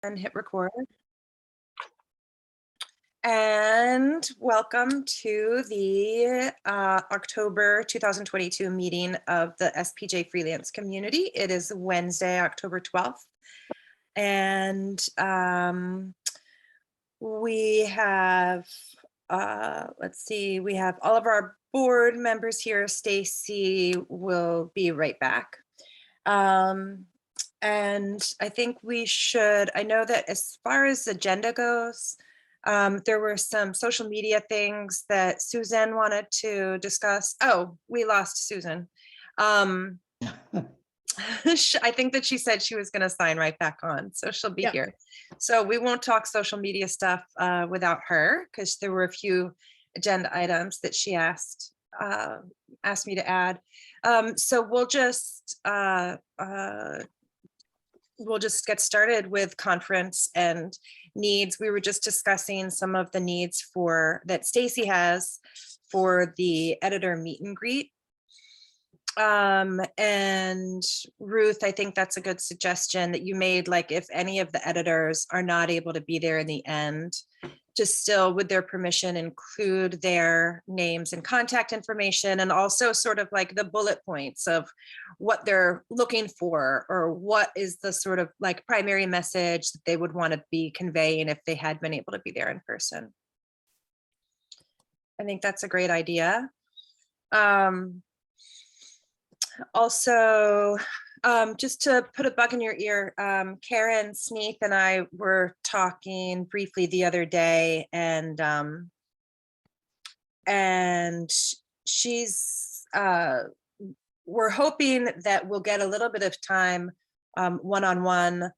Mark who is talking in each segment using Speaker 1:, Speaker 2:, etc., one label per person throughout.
Speaker 1: And hit record. And welcome to the October 2022 meeting of the SPJ Freelance Community. It is Wednesday, October 12th. And we have, let's see, we have all of our board members here. Stacy will be right back. And I think we should, I know that as far as the agenda goes, there were some social media things that Suzanne wanted to discuss. Oh, we lost Susan. I think that she said she was going to sign right back on, so she'll be here. So we won't talk social media stuff without her, because there were a few agenda items that she asked me to add. So we'll just get started with conference and needs. We were just discussing some of the needs that Stacy has for the editor meet and greet. And Ruth, I think that's a good suggestion that you made, like if any of the editors are not able to be there in the end, to still, with their permission, include their names and contact information, and also sort of like the bullet points of what they're looking for, or what is the sort of like primary message that they would want to be conveying if they had been able to be there in person. I think that's a great idea. Also, just to put a bug in your ear, Karen Sneath and I were talking briefly the other day, and she's we're hoping that we'll get a little bit of time one-on-one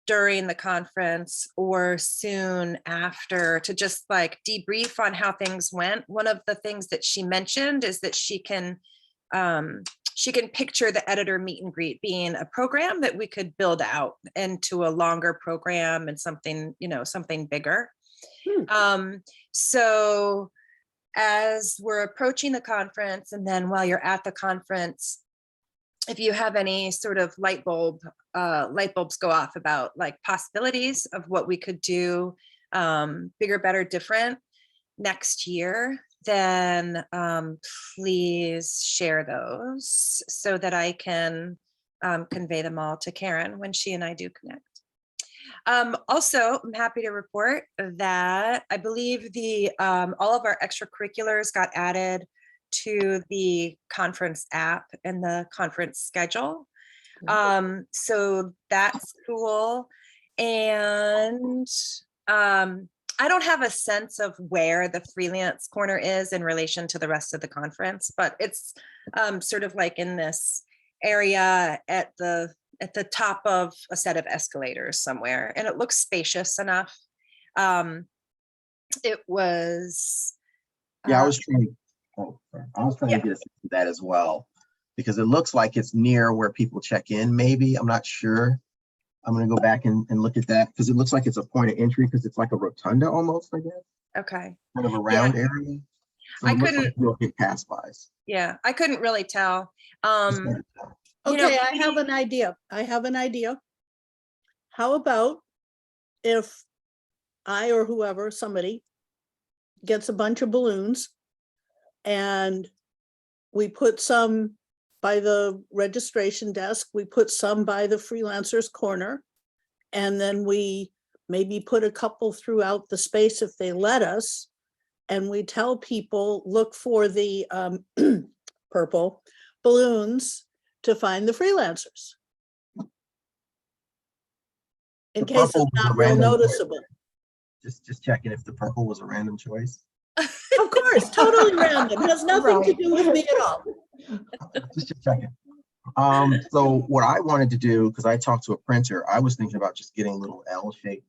Speaker 1: during the conference or soon after to just like debrief on how things went. One of the things that she mentioned is that she can picture the editor meet and greet being a program that we could build out into a longer program and something, something bigger. So as we're approaching the conference, and then while you're at the conference, if you have any sort of light bulbs go off about like possibilities of what we could do bigger, better, different next year, then please share those so that I can convey them all to Karen when she and I do connect. Also, I'm happy to report that I believe all of our extracurriculars got added to the conference app and the conference schedule. So that's cool. And I don't have a sense of where the freelance corner is in relation to the rest of the conference, but it's sort of like in this area at the top of a set of escalators somewhere, and it looks spacious enough. It was.
Speaker 2: Yeah, I was trying to get a sense of that as well, because it looks like it's near where people check in. Maybe, I'm not sure. I'm going to go back and look at that, because it looks like it's a point of entry, because it's like a rotunda almost, I guess.
Speaker 1: Okay.
Speaker 2: Kind of a round area. So I couldn't. Like you'll get pass-bys.
Speaker 1: Yeah, I couldn't really tell.
Speaker 3: Okay, I have an idea. How about if I or whoever, somebody, gets a bunch of balloons and we put some by the registration desk, we put some by the freelancers corner, and then we maybe put a couple throughout the space if they let us, and we tell people, look for the purple balloons to find the freelancers. In case it's not real noticeable.
Speaker 2: Just checking if the purple was a random choice.
Speaker 3: Of course, totally random. It has nothing to do with me at all.
Speaker 2: Just checking. So what I wanted to do, because I talked to a printer, I was thinking about just getting little L-shaped,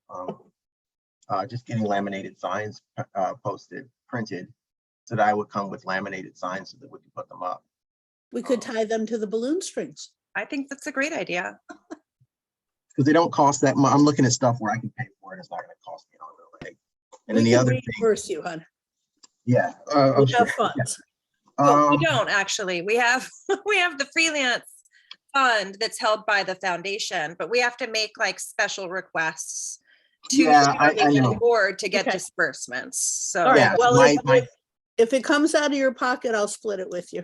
Speaker 2: just getting laminated signs printed, so that I would come with laminated signs so that we could put them up.
Speaker 3: We could tie them to the balloon strings.
Speaker 1: I think that's a great idea.
Speaker 2: Because they don't cost that much. I'm looking at stuff where I can pay for it. It's not going to cost me really. And then the other thing,
Speaker 3: reimburse you, hon.
Speaker 2: Yeah,
Speaker 3: we have funds.
Speaker 1: Well, we don't actually. We have the freelance fund that's held by the foundation, but we have to make like special requests to
Speaker 2: Yeah,
Speaker 1: the
Speaker 2: I
Speaker 1: foundation
Speaker 2: know.
Speaker 1: board to get
Speaker 3: Okay.
Speaker 1: disbursements.
Speaker 3: All
Speaker 1: So
Speaker 3: right,
Speaker 2: Yeah,
Speaker 3: well,
Speaker 2: my
Speaker 3: if it comes out of your pocket, I'll split it with you.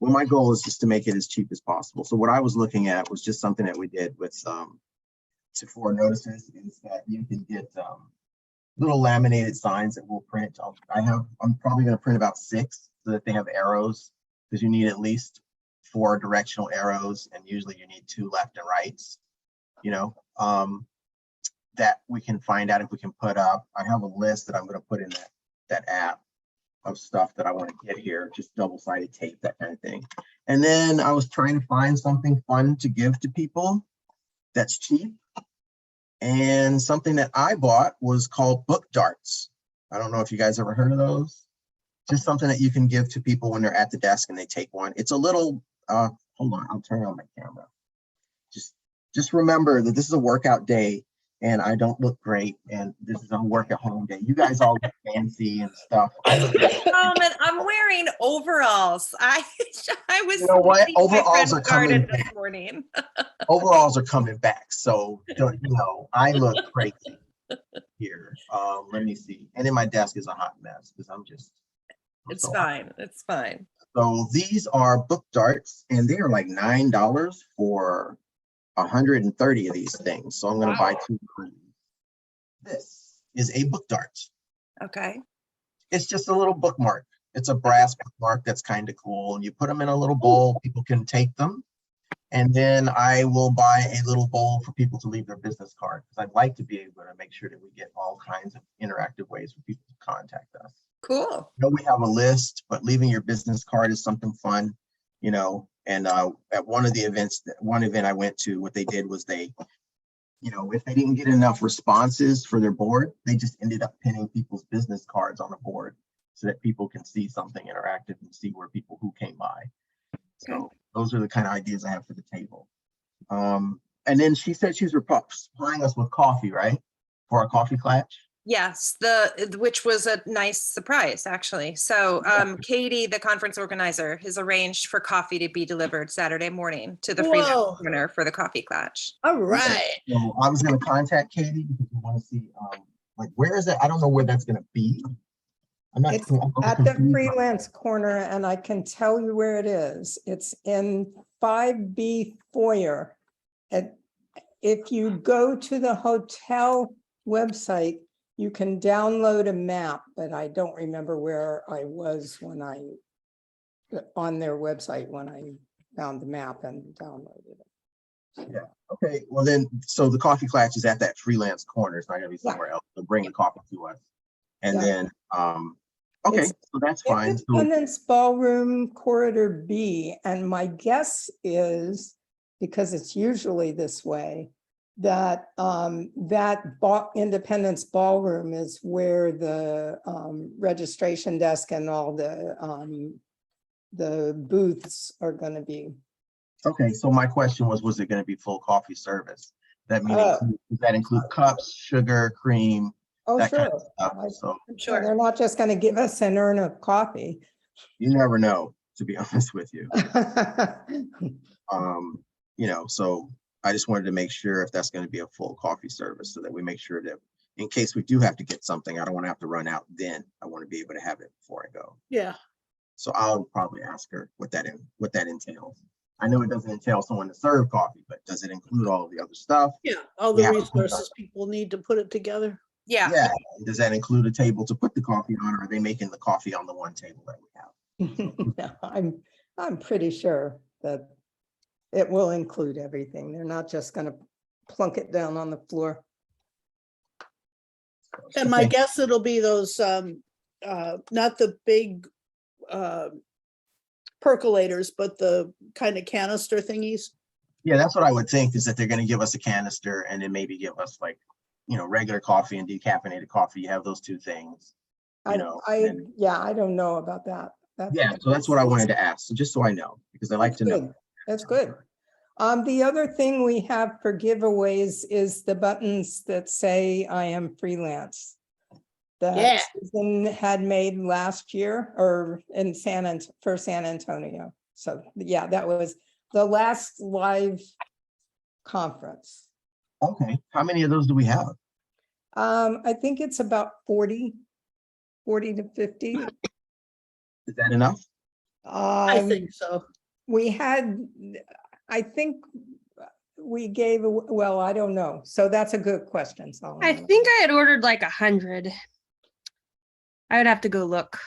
Speaker 2: well, my goal is just to make it as cheap as possible. So what I was looking at was just something that we did with for notices is that you can get little laminated signs that we'll print. I'm probably going to print about 6 so that they have arrows, because you need at least 4 directional arrows, and usually you need 2 left and rights, you know, that we can find out if we can put up. I have a list that I'm going to put in that app of stuff that I want to get here, just double-sided tape, that kind of thing. And then I was trying to find something fun to give to people that's cheap. And something that I bought was called book darts. I don't know if you guys ever heard of those. Just something that you can give to people when they're at the desk and they take one. It's a little, hold on, I'll turn on my camera. Just remember that this is a workout day and I don't look great. And this is a work at home day. You guys all look fancy and stuff. I look great.
Speaker 1: and I'm wearing overalls. I was
Speaker 2: You know what?
Speaker 1: sweating my
Speaker 2: Overalls
Speaker 1: friend's
Speaker 2: are coming
Speaker 1: garden
Speaker 2: back.
Speaker 1: this morning.
Speaker 2: Overalls are coming back. So, you know, I look crazy here. Let me see. And then my desk is a hot mess because I'm
Speaker 1: It's
Speaker 2: so
Speaker 1: fine. It's fine.
Speaker 2: So these are book darts, and they are like $9 for 130 of these things. So I'm going to buy 2. This is a book dart.
Speaker 1: Okay.
Speaker 2: It's just a little bookmark. It's a brass bookmark that's kind of cool. And you put them in a little bowl. People can take them. And then I will buy a little bowl for people to leave their business card, because I'd like to be able to make sure that we get all kinds of interactive ways for people to contact us.
Speaker 1: Cool.
Speaker 2: I know we have a list, but leaving your business card is something fun, you know. And at one of the events, one event I went to, what they did was they, you know, if they didn't get enough responses for their board, they just ended up pinning people's business cards on the board so that people can see something interactive and see where people who came by. So those are the kind of ideas I have for the table. And then she said she was supplying us with coffee, right? For our coffee clutch.
Speaker 1: Yes, which was a nice surprise, actually. So Katie, the conference organizer, has arranged for coffee to be delivered Saturday morning to the Freelance
Speaker 3: Whoa.
Speaker 1: Corner for the coffee clutch.
Speaker 3: All right.
Speaker 2: So I was going to contact Katie because we want to see, like, where is it? I don't know where that's going to be. I'm not.
Speaker 4: It's
Speaker 2: I'm
Speaker 4: at the
Speaker 2: confused.
Speaker 4: Freelance Corner, and I can tell you where it is. It's in 5B foyer. If you go to the hotel website, you can download a map, but I don't remember where I was on their website when I found the map and downloaded it.
Speaker 2: Yeah. Okay. Well, then, so the coffee clutch is at that Freelance Corner. It's not going to be somewhere else. They'll bring the coffee to us, and then, okay,
Speaker 4: It's
Speaker 2: so that's fine. So,
Speaker 4: Independence Ballroom Corridor B, and my guess is, because it's usually this way, that Independence Ballroom is where the registration desk and all the booths are going to be.
Speaker 2: okay. So my question was it going to be full coffee service? That meaning, does that include cups, sugar, cream?
Speaker 4: Oh,
Speaker 2: that
Speaker 4: sure.
Speaker 2: kind of stuff. So
Speaker 1: I'm
Speaker 4: Sure.
Speaker 1: sure.
Speaker 4: They're not just going to give us an urn of coffee.
Speaker 2: you never know, to be honest with you. You know, so I just wanted to make sure if that's going to be a full coffee service so that we make sure that in case we do have to get something, I don't want to have to run out then. I want to be able to have it before I go.
Speaker 3: Yeah.
Speaker 2: So I'll probably ask her what that entails. I know it doesn't entail someone to serve coffee, but does it include all of the other stuff?
Speaker 3: Yeah. All the resources people need to put it together.
Speaker 1: Yeah.
Speaker 2: Yeah. Does that include a table to put the coffee on, or are they making the coffee on the one table that we have?
Speaker 4: No, I'm pretty sure that it will include everything. They're not just going to plunk it down on the floor.
Speaker 3: And my
Speaker 2: Okay.
Speaker 3: guess it'll be those, not the big percolators, but the kind of canister thingies.
Speaker 2: Yeah, that's what I would think, is that they're going to give us a canister and then maybe give us, like, you know, regular coffee and decaffeinated coffee. You have those two things, you know. and-
Speaker 4: Yeah, I don't know about that.
Speaker 2: yeah, so that's what I wanted to ask. So just so I know, because I like to know.
Speaker 4: That's good. The other thing we have for giveaways is the buttons that say I am freelance. That Susan had made last year or in for San Antonio. So yeah, that was, the last live conference.
Speaker 2: Okay, how many of those do we have?
Speaker 4: I think it's about 40 to 50.
Speaker 2: Is that enough?
Speaker 3: I think so.
Speaker 4: We had, I think we gave, well, I don't know. So that's a good question,
Speaker 5: I
Speaker 4: Solomon.
Speaker 5: think I had ordered like 100. I would have to go look.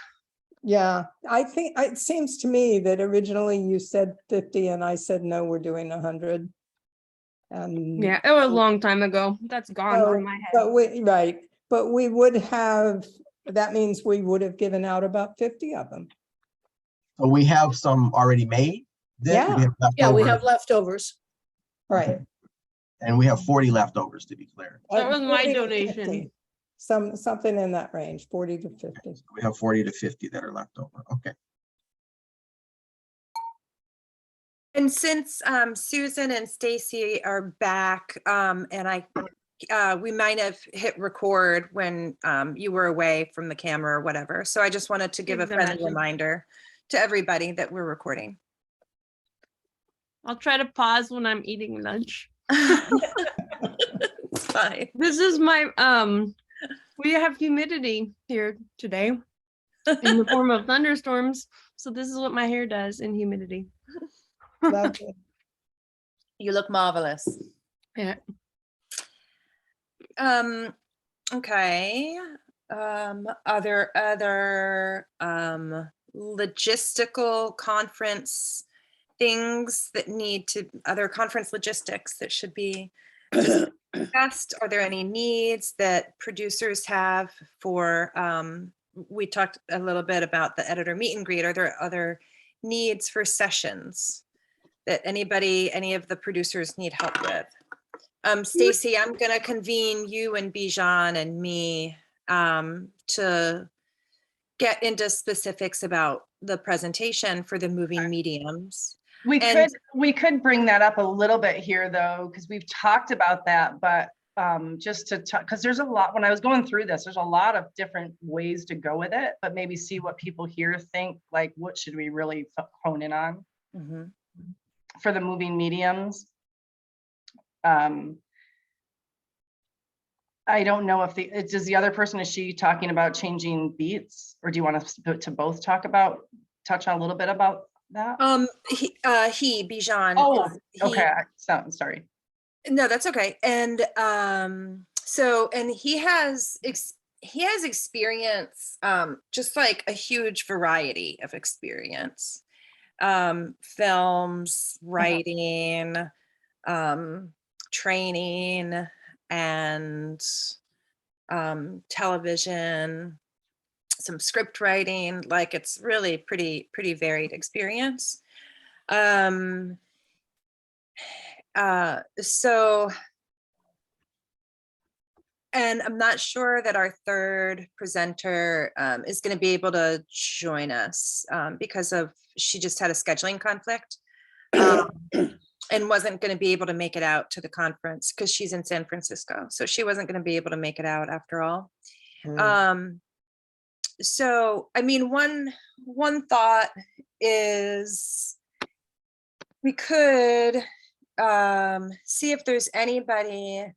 Speaker 4: Yeah, I think, it seems to me that originally you said 50 and I said, no, we're doing 100. And
Speaker 5: Yeah, it was a long time ago. That's gone
Speaker 4: so-
Speaker 5: from my head.
Speaker 4: But we, right, but we would have, that means we would have given out about 50 of them.
Speaker 2: So we have some already made? Then we
Speaker 4: Yeah.
Speaker 2: have
Speaker 3: Yeah, we
Speaker 2: leftover,
Speaker 3: have leftovers.
Speaker 4: Right.
Speaker 2: and we have 40 leftovers, to be clear.
Speaker 5: That was my
Speaker 4: 40 to
Speaker 5: donation.
Speaker 4: 50. Something in that range, 40 to 50.
Speaker 2: We have 40 to 50 that are left over. Okay.
Speaker 1: And since Susan and Stacy are back, and we might have hit record when you were away from the camera or whatever. So I just wanted to give
Speaker 5: I
Speaker 1: a
Speaker 5: can
Speaker 1: friendly
Speaker 5: imagine.
Speaker 1: reminder to everybody that we're recording.
Speaker 5: I'll try to pause when I'm eating lunch.
Speaker 1: It's fine.
Speaker 5: This is my we have humidity here today in the form of thunderstorms. So this is what my hair does in humidity.
Speaker 4: Lovely.
Speaker 1: You look marvelous.
Speaker 5: Yeah.
Speaker 1: Okay. Are there other logistical conference things that need to, other conference logistics that should be discussed? Are there any needs that producers have for, we talked a little bit about the editor meet and greet. Are there other needs for sessions that any of the producers need help with? Stacy, I'm going to convene you and Bijan and me to get into specifics about the presentation for the moving mediums. And-
Speaker 6: We could bring that up a little bit here though, because we've talked about that, but just to talk, because there's a lot, when I was going through this, there's a lot of different ways to go with it, but maybe see what people here think, like what should we really hone in on
Speaker 1: Mhm.
Speaker 6: for the moving mediums. I don't know if does the other person, is she talking about changing beats, or do you want us to both touch on a little bit about that?
Speaker 1: Bijan.
Speaker 6: Oh,
Speaker 1: he-
Speaker 6: okay, sorry.
Speaker 1: No, that's okay. And so, and he has experience, just like a huge variety of experience. Films, writing, training, and television, some script writing. Like, it's really pretty varied experience. So, and I'm not sure that our third presenter is going to be able to join us because she just had a scheduling conflict and wasn't going to be able to make it out to the conference because she's in San Francisco. So she wasn't going to be able to make it out after all. So, I mean, one thought is we could see if there's anybody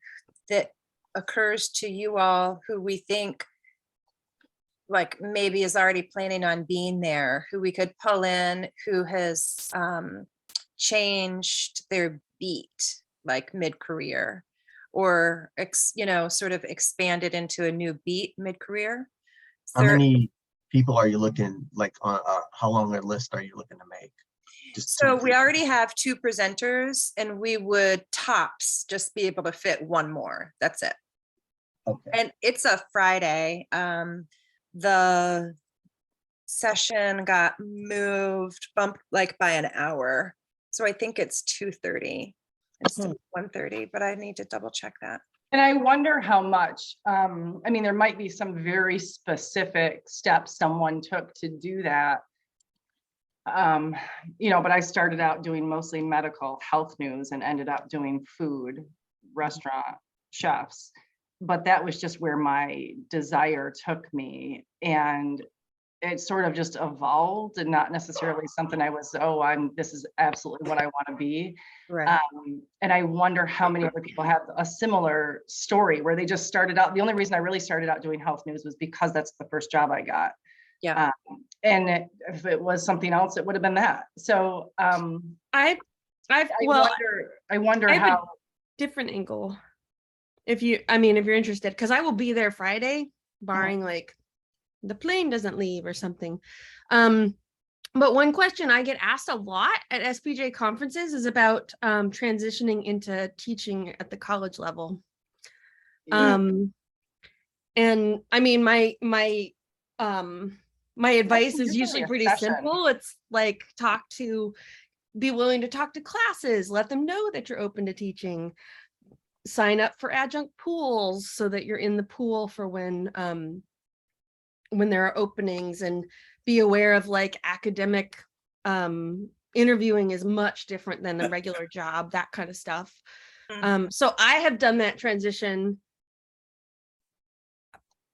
Speaker 1: that occurs to you all who we think like maybe is already planning on being there, who we could pull in, who has changed their beat like mid-career, or sort of expanded into a new beat mid-career.
Speaker 2: How many people are you looking, like, on how long a list are you looking to make? Just
Speaker 1: So
Speaker 2: two.
Speaker 1: we already have 2 presenters, and we would tops just be able to fit 1 more. That's it.
Speaker 2: Okay.
Speaker 1: And it's a Friday. The session got bumped like by an hour. So I think it's 2:30 instead of 1:30, but I need to double check that.
Speaker 6: And I wonder how much, I mean, there might be some very specific steps someone took to do that. But I started out doing mostly medical health news and ended up doing food, restaurant, chefs. But that was just where my desire took me. And it sort of just evolved and not necessarily something I was, this is absolutely what I want to be.
Speaker 5: Right.
Speaker 6: And I wonder how many other people have a similar story where they just started out. The only reason I really started out doing health news was because that's the first job I got.
Speaker 1: Yeah.
Speaker 6: If it was something else, it would have been that. So I wonder
Speaker 5: I have
Speaker 6: how.
Speaker 5: a different angle. If you're interested, because I will be there Friday, barring like the plane doesn't leave or something. But one question I get asked a lot at SPJ conferences is about transitioning into teaching at the college level. And I mean, my advice is usually pretty simple. It's like be willing to talk to classes, let them know that you're open to teaching, sign up for adjunct pools so that you're in the pool for when there are openings, and be aware of like academic interviewing is much different than a regular job, that kind of stuff. So I have done that transition.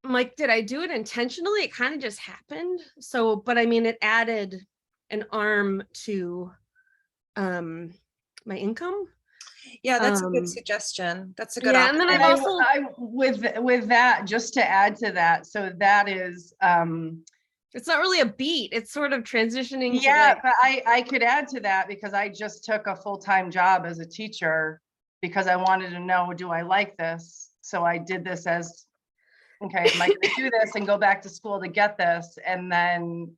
Speaker 5: Like, did I do it intentionally? It kind of just happened. So, but I mean, it added an arm to my income.
Speaker 1: Yeah, that's a good suggestion. That's a good
Speaker 5: Yeah, and then
Speaker 6: And with that, just to add to that, so that is
Speaker 5: it's not really a beat, it's sort of transitioning.
Speaker 6: Yeah, but I could add to that because I just took a full-time job as a teacher because I wanted to know, do I like this? So I did this as, okay, am I going to do this and go back to school to get this? And then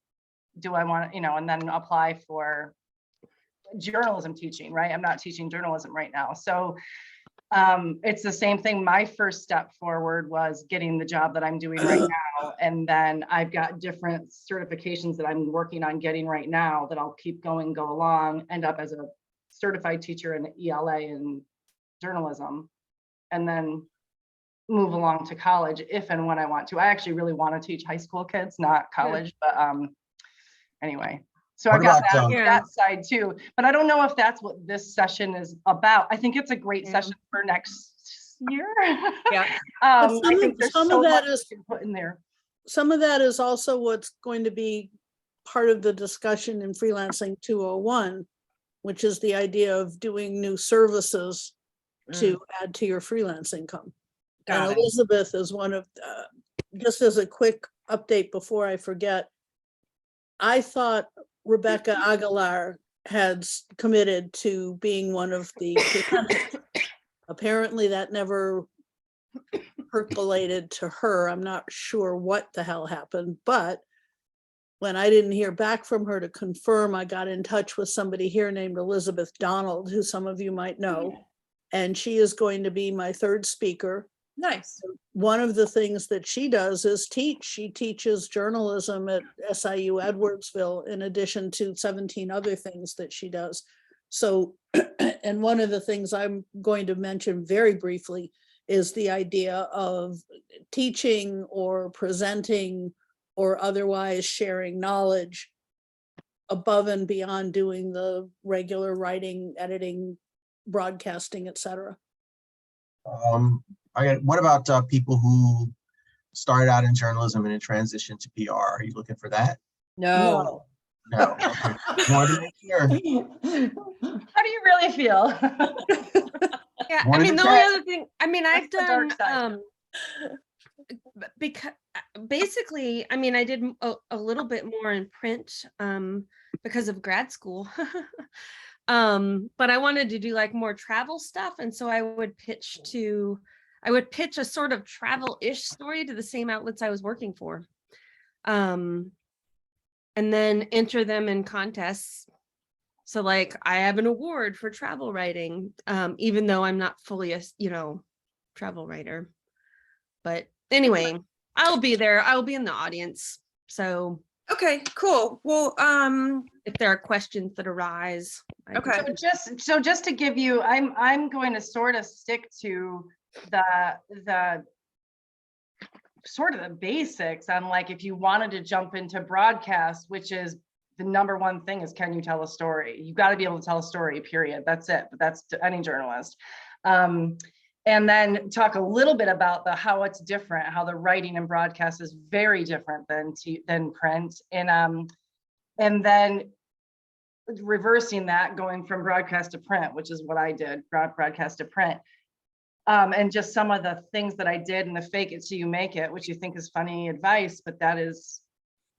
Speaker 6: do I want to, and then apply for journalism teaching, right? I'm not teaching journalism right now. So it's the same thing. My first step forward was getting the job that I'm doing right now. And then I've got different certifications that I'm working on getting right now that I'll keep go along, end up as a certified teacher in ELA and journalism, and then move along to college if and when I want to. I actually really want to teach high school kids, not college, but anyway. So I got that side too, but I don't know if that's what this session is about. I think it's a great session for next year.
Speaker 1: Yeah.
Speaker 3: Some of that is
Speaker 6: put in there.
Speaker 3: Some of that is also what's going to be part of the discussion in Freelancing 201, which is the idea of doing new services to add to your freelance income. And Elizabeth is one of, just as a quick update before I forget, I thought Rebecca Aguilar had committed to being one of the presenters. Apparently that never percolated to her. I'm not sure what the hell happened, but when I didn't hear back from her to confirm, I got in touch with somebody here named Elizabeth Donald, who some of you might know, and she is going to be my third speaker.
Speaker 1: Nice.
Speaker 3: One of the things that she does is teach. She teaches journalism at SIU Edwardsville, in addition to 17 other things that she does. So, and one of the things I'm going to mention very briefly is the idea of teaching or presenting or otherwise sharing knowledge above and beyond doing the regular writing, editing, broadcasting, etc.
Speaker 2: What about people who started out in journalism and then transitioned to PR? Are you looking for that?
Speaker 1: No.
Speaker 2: No. Okay. Wanted to make sure.
Speaker 6: How do you really feel?
Speaker 5: Yeah,
Speaker 2: Wanted
Speaker 5: I mean,
Speaker 2: to
Speaker 5: the only
Speaker 2: check.
Speaker 5: other thing, I mean, I've
Speaker 6: That's the dark
Speaker 5: done,
Speaker 6: side.
Speaker 5: because basically, I mean, I did a little bit more in print because of grad school. But I wanted to do like more travel stuff. And so I would pitch a sort of travel-ish story to the same outlets I was working for. And then enter them in contests. So like I have an award for travel writing, even though I'm not fully a, travel writer. But anyway, I'll be there. I'll be in the audience. So
Speaker 1: Okay, cool. Well,
Speaker 5: if there are questions that arise.
Speaker 1: okay.
Speaker 6: So just to give you, I'm going to sort of stick to the sort of the basics on, like, if you wanted to jump into broadcast, which is the number one thing is, can you tell a story? You've got to be able to tell a story, period. That's it. But that's to any journalist. And then talk a little bit about how it's different, how the writing and broadcast is very different than print. And then reversing that, going from broadcast to print, which is what I did, broadcast to print. And just some of the things that I did in the fake it till you make it, which you think is funny advice, but that is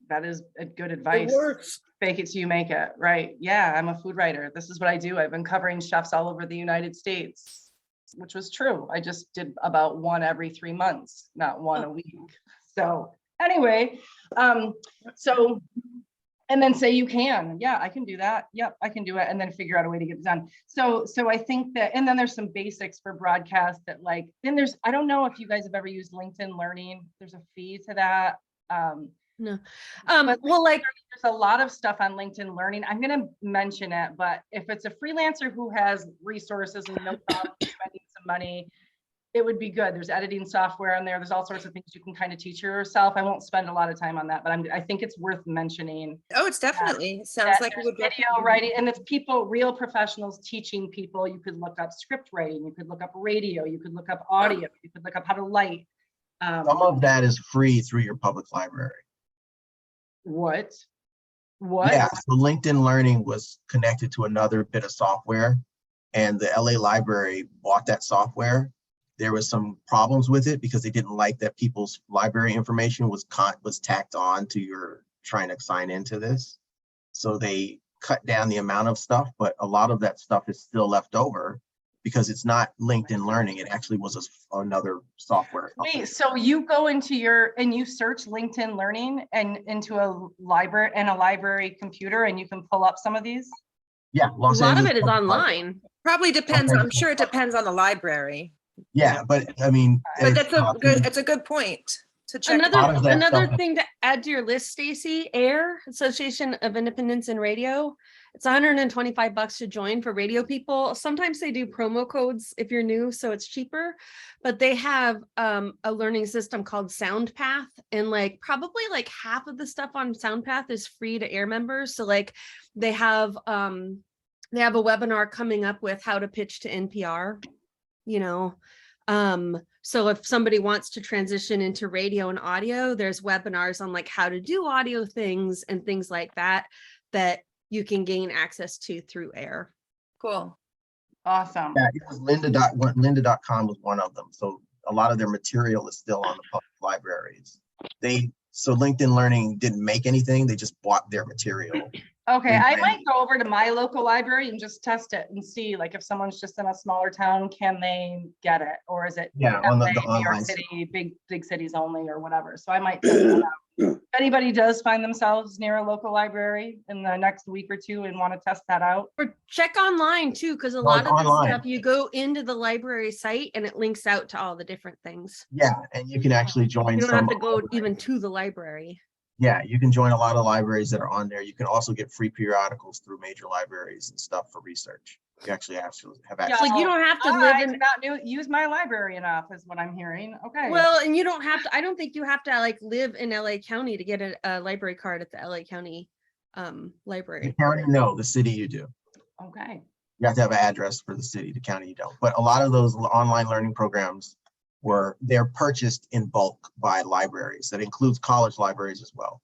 Speaker 6: a good advice.
Speaker 3: It works.
Speaker 6: Fake it till you make it, right? Yeah, I'm a food writer. This is what I do. I've been covering chefs all over the United States, which was true. I just did about one every 3 months, not one a week. So anyway, and then say you can, yeah, I can do that. Yep, I can do it. And then figure out a way to get it done. So I think that, and then there's some basics for broadcast that then I don't know if you guys have ever used LinkedIn Learning. There's a fee to that.
Speaker 5: No.
Speaker 6: But
Speaker 5: Well, like,
Speaker 6: there's a lot of stuff on LinkedIn Learning. I'm going to mention it, but if it's a freelancer who has resources and no problem spending some money, it would be good. There's editing software in there. There's all sorts of things you can kind of teach yourself. I won't spend a lot of time on that, but I think it's worth mentioning.
Speaker 1: Oh, it's definitely, sounds like it would be
Speaker 6: Video writing, and it's people, real professionals teaching people. You could look up script writing, you could look up radio, you could look up audio, you could look up how to light.
Speaker 2: Some of that is free through your public library.
Speaker 6: What?
Speaker 2: Yeah, so LinkedIn Learning was connected to another bit of software, and the LA library bought that software. There was some problems with it because they didn't like that people's library information was tacked on to your trying to sign into this. So they cut down the amount of stuff, but a lot of that stuff is still left over because it's not LinkedIn Learning. It actually was another software company.
Speaker 6: Wait, so you go into and you search LinkedIn Learning and into a library computer, and you can pull up some of these?
Speaker 2: Yeah,
Speaker 5: a lot of it is online.
Speaker 1: Probably depends, I'm sure it depends on the library.
Speaker 2: Yeah, but I mean,
Speaker 1: But that's it's a good point to check.
Speaker 5: Another thing to add to your list, Stacy, AIR, Association of Independents in Radio. It's $125 to join for radio people. Sometimes they do promo codes if you're new, so it's cheaper, but they have a learning system called SoundPath, and probably half of the stuff on SoundPath is free to AIR members. So they have a webinar coming up with how to pitch to NPR, so if somebody wants to transition into radio and audio, there's webinars on how to do audio things and things like that you can gain access to through AIR.
Speaker 1: Cool.
Speaker 6: Awesome.
Speaker 2: Yeah, it was lynda.com was one of them. So a lot of their material is still on the public libraries. So LinkedIn Learning didn't make anything, they just bought their material.
Speaker 6: Okay, I might go over to my local library and just test it and see if someone's just in a smaller town, can they get it? Or is it
Speaker 2: on the
Speaker 6: New York
Speaker 2: online
Speaker 6: City, big cities only or whatever. So I might test that out. If anybody does find themselves near a local library in the next week or two and want to test that out.
Speaker 5: Or check online too, because a lot of this stuff, you go into the library site and it links out to all the different things.
Speaker 2: Yeah, and you can actually join.
Speaker 5: You don't have to go even to the library.
Speaker 2: Yeah, you can join a lot of libraries that are on there. You can also get free periodicals through major libraries and stuff for research. You actually have access.
Speaker 5: You don't have to
Speaker 6: use my library enough is what I'm hearing. Okay.
Speaker 5: Well, and you don't have to, I don't think you have to live in LA County to get a library card at the LA County library.
Speaker 2: The county, no, the city you do.
Speaker 6: Okay.
Speaker 2: You have to have an address for the city, the county you don't. But a lot of those online learning programs they're purchased in bulk by libraries. That includes college libraries as well.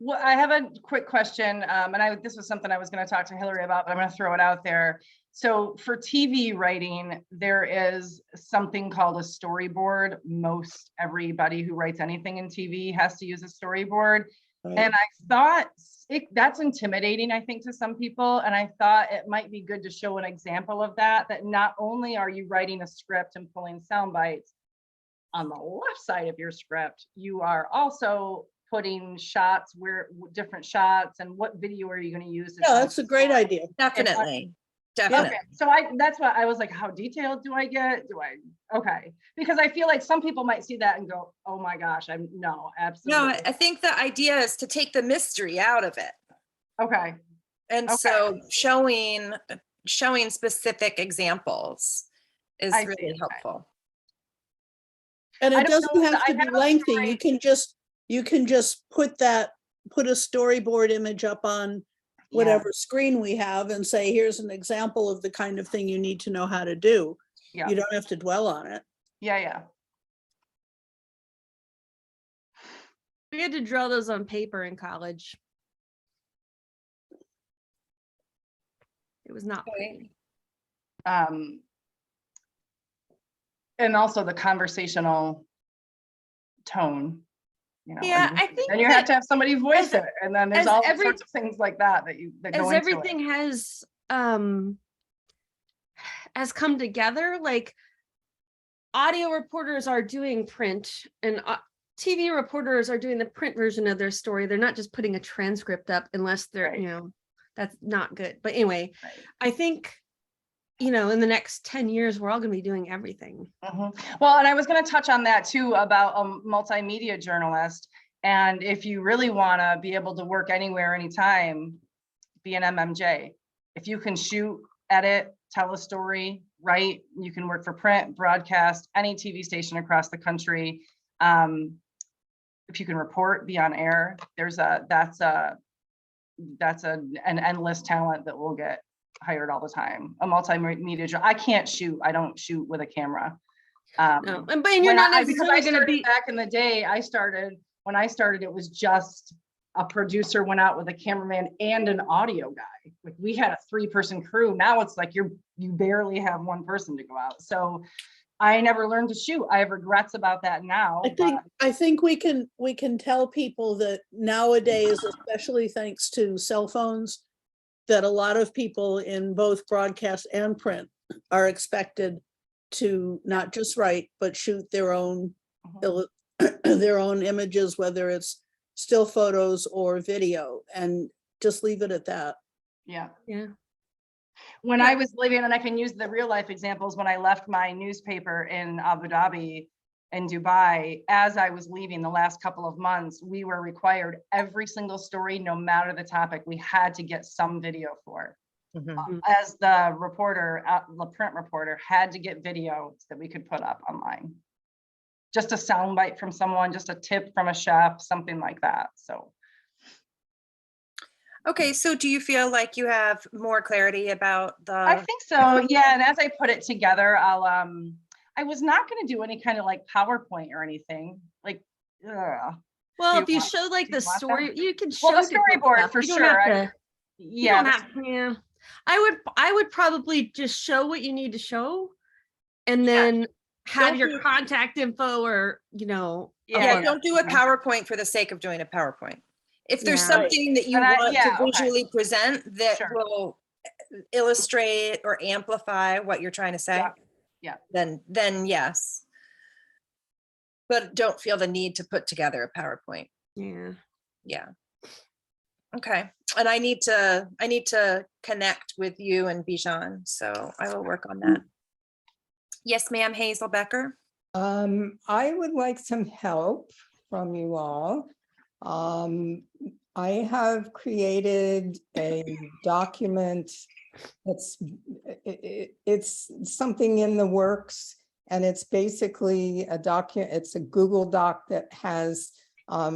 Speaker 6: Well, I have a quick question, and this was something I was going to talk to Hillary about, but I'm going to throw it out there. So for TV writing, there is something called a storyboard. Most everybody who writes anything in TV has to use a storyboard. Right. And I thought that's intimidating, I think, to some people. And I thought it might be good to show an example of that not only are you writing a script and pulling sound bites on the left side of your script, you are also putting shots different shots and what video are you going to use?
Speaker 3: Yeah, that's a great idea.
Speaker 1: Definitely.
Speaker 6: Okay, so that's what I was like, how detailed do I get? Okay, because I feel like some people might see that and go, oh my gosh, no, absolutely.
Speaker 1: No, I think the idea is to take the mystery out of it.
Speaker 6: Okay.
Speaker 1: And so showing specific examles is really helpful.
Speaker 3: And it doesn't have to be lengthy. You can just put a storyboard image up on whatever screen we have and say, here's an example of the kind of thing you need to know how to do.
Speaker 6: Yeah.
Speaker 3: You don't have to dwell on it.
Speaker 6: Yeah.
Speaker 5: We had to draw those on paper in college. It was not pretty.
Speaker 6: And also the conversational tone, you know.
Speaker 5: Yeah,
Speaker 6: and
Speaker 5: I think
Speaker 6: then you have
Speaker 5: that
Speaker 6: to have somebody voice
Speaker 5: as-
Speaker 6: it, and then there's
Speaker 5: as
Speaker 6: all
Speaker 5: every-
Speaker 6: sorts of things like that that go
Speaker 5: as
Speaker 6: into
Speaker 5: everything has come together, like audio reporters are doing print and TV reporters are doing the print version of their story. They're not just putting a transcript up unless they're,
Speaker 6: Right.
Speaker 5: you know, that's not good. But anyway,
Speaker 6: Right.
Speaker 5: I think, you know, in the next 10 years, we're all going to be doing everything.
Speaker 6: Well, and I was going to touch on that too, about a multimedia journalist. And if you really want to be able to work anywhere, anytime, be an MMJ. If you can shoot, edit, tell a story, write, you can work for print, broadcast, any TV station across the country. If you can report, be on air, that's an endless talent that will get hired all the time. A multimedia, I can't shoot. I don't shoot with a camera.
Speaker 5: No, and but you're not necessarily going to be
Speaker 6: back in the day. When I started, it was just a producer went out with a cameraman and an audio guy. Like we had a 3-person crew. Now it's like you barely have one person to go out. So I never learned to shoot. I have regrets about that now.
Speaker 3: I think we can tell people that nowadays, especially thanks to cell phones, that a lot of people in both broadcast and print are expected to not just write, but shoot their own their own images, whether it's still photos or video, and just leave it at that.
Speaker 6: Yeah.
Speaker 5: Yeah.
Speaker 6: When I was living, and I can use the real life examples, when I left my newspaper in Abu Dhabi and Dubai, as I was leaving the last couple of months, we were required every single story, no matter the topic, we had to get some video for. As the reporter, the print reporter, had to get video that we could put up online. Just a soundbite from someone, just a tip from a chef, something like that. So.
Speaker 1: Okay, so do you feel like you have more clarity about
Speaker 6: I
Speaker 1: the,
Speaker 6: think so, yeah. And as I put it together, I was not going to do any kind of like PowerPoint or anything. Like,
Speaker 5: well,
Speaker 6: Do
Speaker 5: if
Speaker 6: you
Speaker 5: you
Speaker 6: want-
Speaker 5: show like
Speaker 6: do you
Speaker 5: the
Speaker 6: want
Speaker 5: story,
Speaker 6: that?
Speaker 5: you can show
Speaker 6: Well, the
Speaker 5: different
Speaker 6: storyboard
Speaker 5: stuff.
Speaker 6: for
Speaker 5: You don't
Speaker 6: sure.
Speaker 5: have to- you don't
Speaker 6: Yeah,
Speaker 5: have- yeah. I would probably just show what you need to show, and then have
Speaker 1: Don't
Speaker 5: your
Speaker 1: do-
Speaker 5: contact info, or you know.
Speaker 1: yeah,
Speaker 5: upload.
Speaker 1: don't do a PowerPoint for the sake of doing a PowerPoint. If there's
Speaker 5: Yeah.
Speaker 1: something that you
Speaker 6: And
Speaker 1: want
Speaker 6: yeah,
Speaker 1: to
Speaker 6: okay.
Speaker 1: visually present that
Speaker 6: Sure.
Speaker 1: will illustrate or amplify what you're trying to say,
Speaker 6: Yeah.
Speaker 1: then yes. But don't feel the need to put together a PowerPoint.
Speaker 5: Yeah.
Speaker 1: Yeah. Okay. And I need to connect with you and Bijan, so I will work on that. Yes, ma'am, Hazel Becker.
Speaker 4: I would like some help from you all. I have created a document that's, it's something in the works, and it's basically a document, it's a Google Doc that has a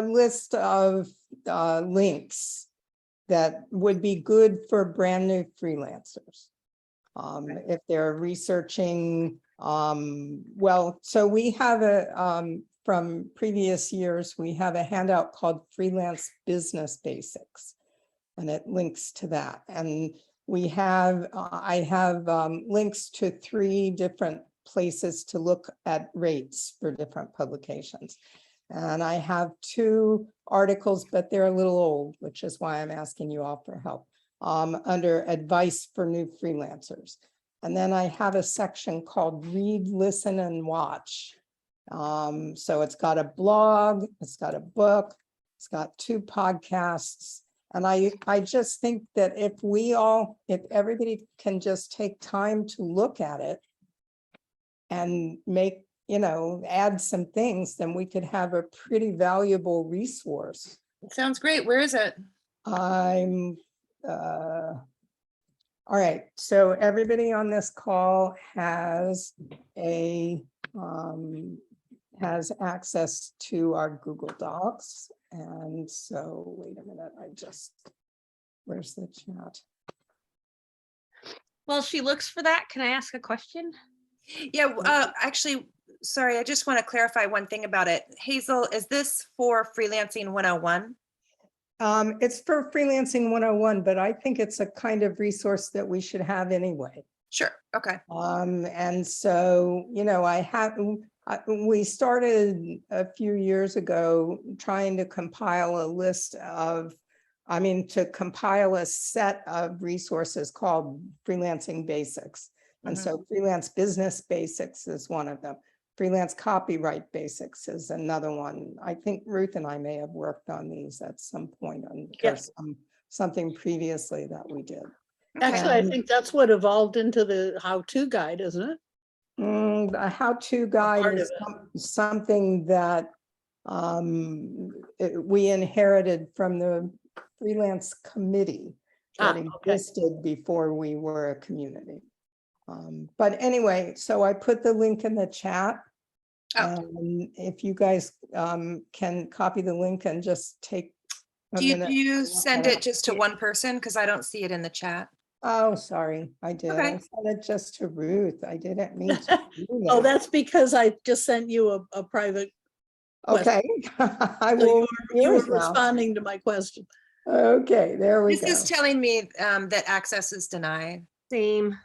Speaker 4: list of links that would be good for brand new freelancers. If they're researching, well, so we have from previous years, we have a handout called Freelance Business Basics, and it links to that. And we have, I have links to 3 different places to look at rates for different publications. And I have 2 articles, but they're a little old, which is why I'm asking you all for help, under advice for new freelancers. And then I have a section called Read, Listen, and Watch. So it's got a blog, it's got a book, it's got 2 podcasts. And I just think that if everybody can just take time to look at it and make, add some things, then we could have a pretty valuable resource.
Speaker 1: Sounds great. Where is it?
Speaker 4: All right, so everybody on this call has has access to our Google Docs. And so, wait a minute, where's the chat?
Speaker 5: While she looks for that, can I ask a question?
Speaker 1: Yeah, actually, sorry, I just want to clarify one thing about it. Hazel, is this for Freelancing 101?
Speaker 4: It's for Freelancing 101, but I think it's a kind of resource that we should have anyway.
Speaker 1: Sure, okay.
Speaker 4: And so, you know, we started a few years ago trying to compile a list of, to compile a set of resources called Freelancing Basics. And so Freelance Business Basics is one of them. Freelance Copyright Basics is another one. I think Ruth and I may have worked on these at some point on
Speaker 3: Yes.
Speaker 4: something previously that we did.
Speaker 3: Actually, I think that's what evolved into the how-to guide, isn't it?
Speaker 4: A how-to guide
Speaker 3: part
Speaker 4: is
Speaker 3: of
Speaker 4: something that we inherited from the freelance committee that
Speaker 3: Okay.
Speaker 4: existed before we were a community. But anyway, so I put the link in the chat.
Speaker 1: Oh.
Speaker 4: And if you guys can copy the link and just take a
Speaker 1: Do
Speaker 4: minute.
Speaker 1: you
Speaker 4: to look
Speaker 1: send
Speaker 4: at
Speaker 1: it just to one person? Because I don't see it in the chat.
Speaker 4: Oh, sorry, I did. I
Speaker 1: Okay.
Speaker 4: sent it just to Ruth. I didn't mean to do
Speaker 3: Oh,
Speaker 4: that.
Speaker 3: that's because I just sent you a private,
Speaker 4: Okay, I
Speaker 3: so you
Speaker 4: will.
Speaker 3: were
Speaker 4: yours now.
Speaker 3: responding to my question.
Speaker 4: Okay, there we
Speaker 1: This
Speaker 4: go.
Speaker 1: is telling me that access is denied.
Speaker 5: Same.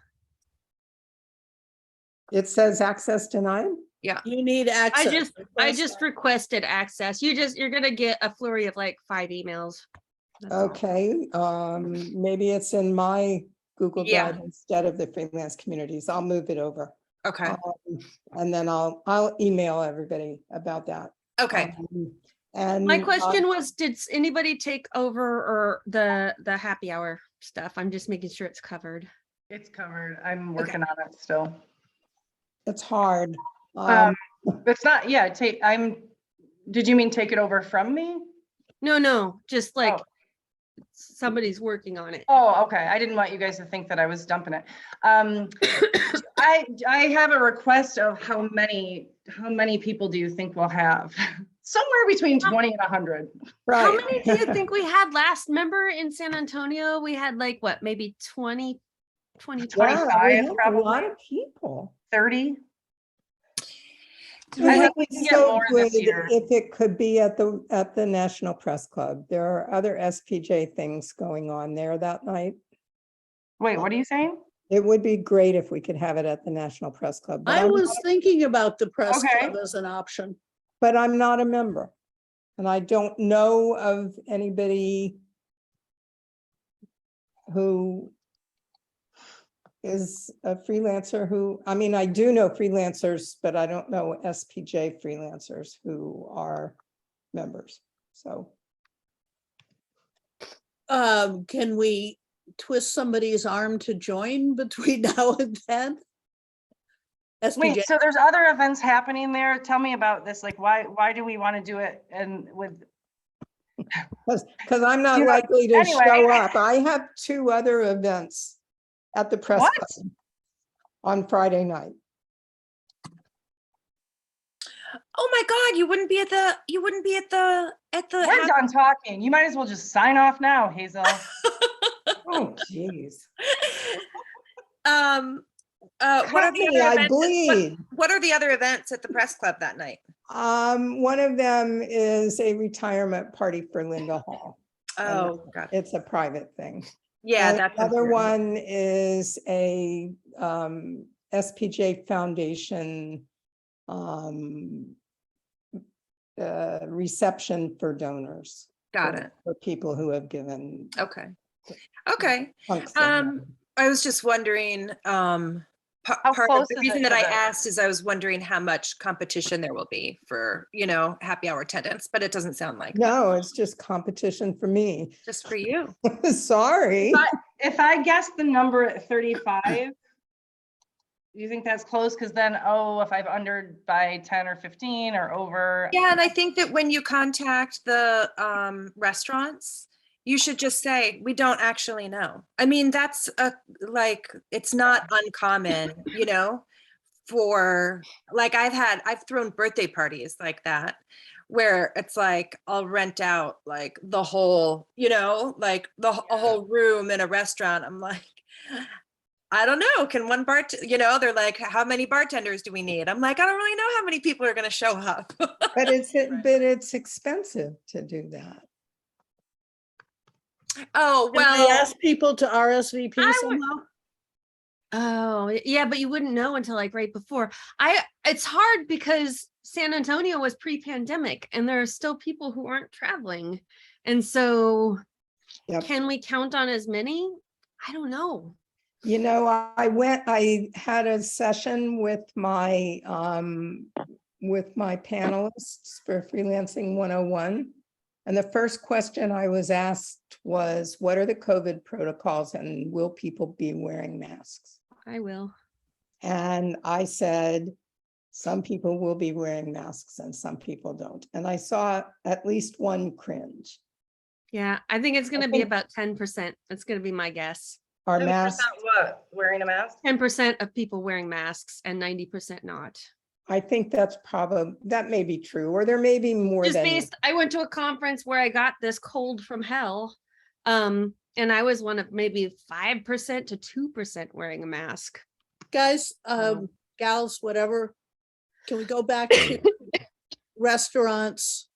Speaker 4: It says access denied.
Speaker 3: You need access.
Speaker 5: I just requested access. You're gonna get a flurry of like 5 emails. That's all.
Speaker 4: Okay, maybe it's in my Google
Speaker 1: Yeah.
Speaker 4: Drive instead of the freelance communities. I'll move it over.
Speaker 1: Okay,
Speaker 4: And then I'll email everybody about that.
Speaker 1: okay.
Speaker 4: And
Speaker 5: My question was, did anybody take over or the happy hour stuff? I'm just making sure it's covered.
Speaker 6: It's covered. I'm working on it still.
Speaker 4: it's hard.
Speaker 6: It's not, yeah, did you mean take it over from me?
Speaker 5: No, just like
Speaker 6: Oh.
Speaker 5: somebody's working on it.
Speaker 6: Oh, okay. I didn't want you guys to think that I was dumping it. I have a request of how many people do you think we'll have? Somewhere between 20 and 100.
Speaker 4: Right.
Speaker 5: How many do you think we had last? Remember in San Antonio, we had like what, maybe 20, 20,
Speaker 4: Yeah,
Speaker 6: 25
Speaker 4: we had a
Speaker 6: probably.
Speaker 4: lot of people.
Speaker 6: 30.
Speaker 4: It
Speaker 6: I
Speaker 4: would
Speaker 6: hope we
Speaker 4: be
Speaker 6: can get
Speaker 4: so
Speaker 6: more
Speaker 4: good
Speaker 6: this year.
Speaker 4: if it could be at the National Press Club. There are other SPJ things going on there that night.
Speaker 6: Wait, what are you saying?
Speaker 4: It would be great if we could have it at the National Press Club,
Speaker 3: I was thinking about the press
Speaker 6: Okay.
Speaker 3: club as an option.
Speaker 4: but I'm not a member. And I don't know of anybody who is a freelancer I do know freelancers, but I don't know SPJ freelancers who are members. So
Speaker 3: Can we twist somebody's arm to join between now and then? SPJ.
Speaker 6: Wait, so there's other events happening there. Tell me about this. Like, why do we want to do it? And with,
Speaker 4: because I'm not
Speaker 6: You know,
Speaker 4: likely to
Speaker 6: anyway.
Speaker 4: show up. I have 2 other events at the press
Speaker 6: What?
Speaker 4: club on Friday night.
Speaker 1: Oh my God, you wouldn't be at the
Speaker 6: we're done talking. You might as well just sign off now, Hazel.
Speaker 4: Oh, geez.
Speaker 1: what are the
Speaker 4: Honey,
Speaker 1: other
Speaker 4: I
Speaker 1: events?
Speaker 4: bleed.
Speaker 1: What are the other events at the press club that night?
Speaker 4: One of them is a retirement party for Linda Hall.
Speaker 1: Oh, God.
Speaker 4: It's a private thing.
Speaker 1: Yeah,
Speaker 4: And
Speaker 1: that's
Speaker 4: Another
Speaker 1: important.
Speaker 4: one is a SPJ Foundation reception for donors.
Speaker 1: Got
Speaker 4: for-
Speaker 1: it.
Speaker 4: For people who have given.
Speaker 1: Okay. Okay.
Speaker 4: chunks of money.
Speaker 1: I was just wondering,
Speaker 6: How
Speaker 1: part of
Speaker 6: close
Speaker 1: the
Speaker 6: is
Speaker 1: reason
Speaker 6: it
Speaker 1: that
Speaker 6: to
Speaker 1: I
Speaker 6: the-
Speaker 1: asked is I was wondering how much competition there will be for, happy hour attendance, but it doesn't sound like that.
Speaker 4: No, it's just competition for me.
Speaker 1: Just for you.
Speaker 4: Sorry.
Speaker 6: If I guess the number at 35, do you think that's close? Because then, if I've under by 10 or 15 or over.
Speaker 1: Yeah, and I think that when you contact the restaurants, you should just say, we don't actually know. I mean, that's it's not uncommon, for I've thrown birthday parties like that, where it's like, I'll rent out like the whole, a whole room in a restaurant. I'm like, I don't know, can one they're like, how many bartenders do we need? I'm like, I don't really know how many people are going to show up.
Speaker 4: But it's expensive to do that.
Speaker 1: Oh,
Speaker 3: Can I
Speaker 1: well,
Speaker 3: ask people to RSVP
Speaker 5: I would-
Speaker 3: somehow?
Speaker 5: Oh, yeah, but you wouldn't know until like right before. It's hard because San Antonio was pre-pandemic and there are still people who aren't traveling. And so
Speaker 4: Yep.
Speaker 5: can we count on as many? I don't know.
Speaker 4: You know, I had a session with my panelists for Freelancing 101. And the first question I was asked was, what are the COVID protocols and will people be wearing masks?
Speaker 5: I will.
Speaker 4: And I said, some people will be wearing masks and some people don't. And I saw at least one cringe.
Speaker 5: Yeah, I think it's going
Speaker 4: I
Speaker 5: to be
Speaker 4: think-
Speaker 5: about 10%. That's going to be my guess.
Speaker 4: Our
Speaker 6: 10%
Speaker 4: masks,
Speaker 6: what? Wearing a mask?
Speaker 5: 10% of people wearing masks and 90% not.
Speaker 4: I think that's probably, that may be true, or there may be more
Speaker 5: Just
Speaker 4: than.
Speaker 5: based, I went to a conference where I got this cold from hell. And I was one of maybe 5% to 2% wearing a mask.
Speaker 3: Guys, gals, whatever. Can we go back to restaurants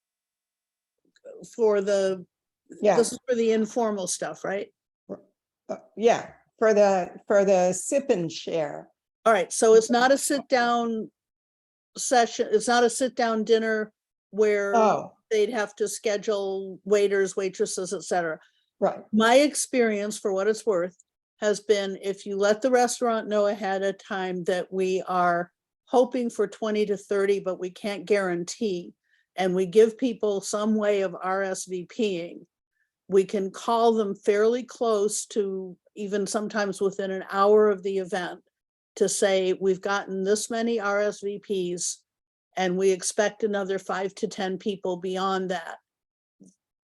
Speaker 3: for
Speaker 4: Yeah.
Speaker 3: this is for the informal stuff, right?
Speaker 4: Yeah, for the sip and share.
Speaker 3: All right, so it's not a sit down session, it's not a sit down dinner where
Speaker 4: Oh,
Speaker 3: they'd have to schedule waiters, waitresses, etc.
Speaker 4: right.
Speaker 3: My experience, for what it's worth, has been if you let the restaurant know ahead of time that we are hoping for 20 to 30, but we can't guarantee, and we give people some way of RSVPing, we can call them fairly close to, even sometimes within an hour of the event, to say, we've gotten this many RSVPs and we expect another 5 to 10 people beyond that.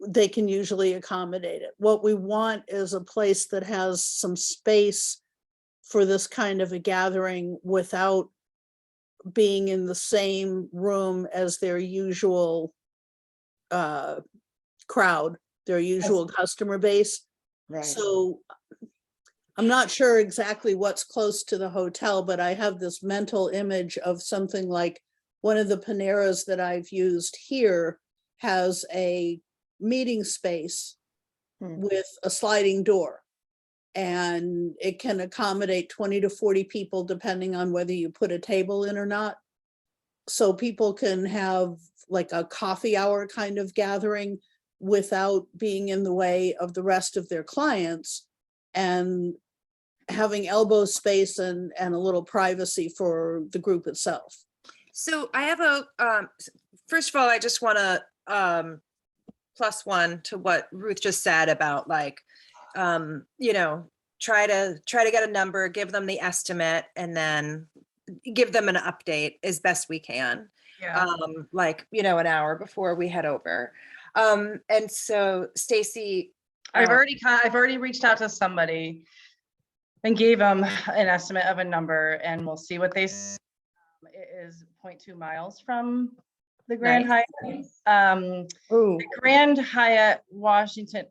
Speaker 3: They can usually accommodate it. What we want is a place that has some space for this kind of a gathering without being in the same room as their usual crowd, their usual customer base.
Speaker 4: Right.
Speaker 3: So I'm not sure exactly what's close to the hotel, but I have this mental image of something like one of the Paneras that I've used here has a meeting space with a sliding door. And it can accommodate 20 to 40 people, depending on whether you put a table in or not. So people can have like a coffee hour kind of gathering without being in the way of the rest of their clients, and having elbow space and a little privacy for the group itself.
Speaker 1: so I have first of all, I just want to plus one to what Ruth just said about like, try to get a number, give them the estimate, and then give them an update as best we can.
Speaker 6: Yeah.
Speaker 1: Like, an hour before we head over. And so Stacy,
Speaker 6: I've already reached out to somebody and gave them an estimate of a number, and we'll see what they say. It is 0.2 miles from the Grand Hyatt.
Speaker 4: Ooh,
Speaker 6: The Grand Hyatt, Washington,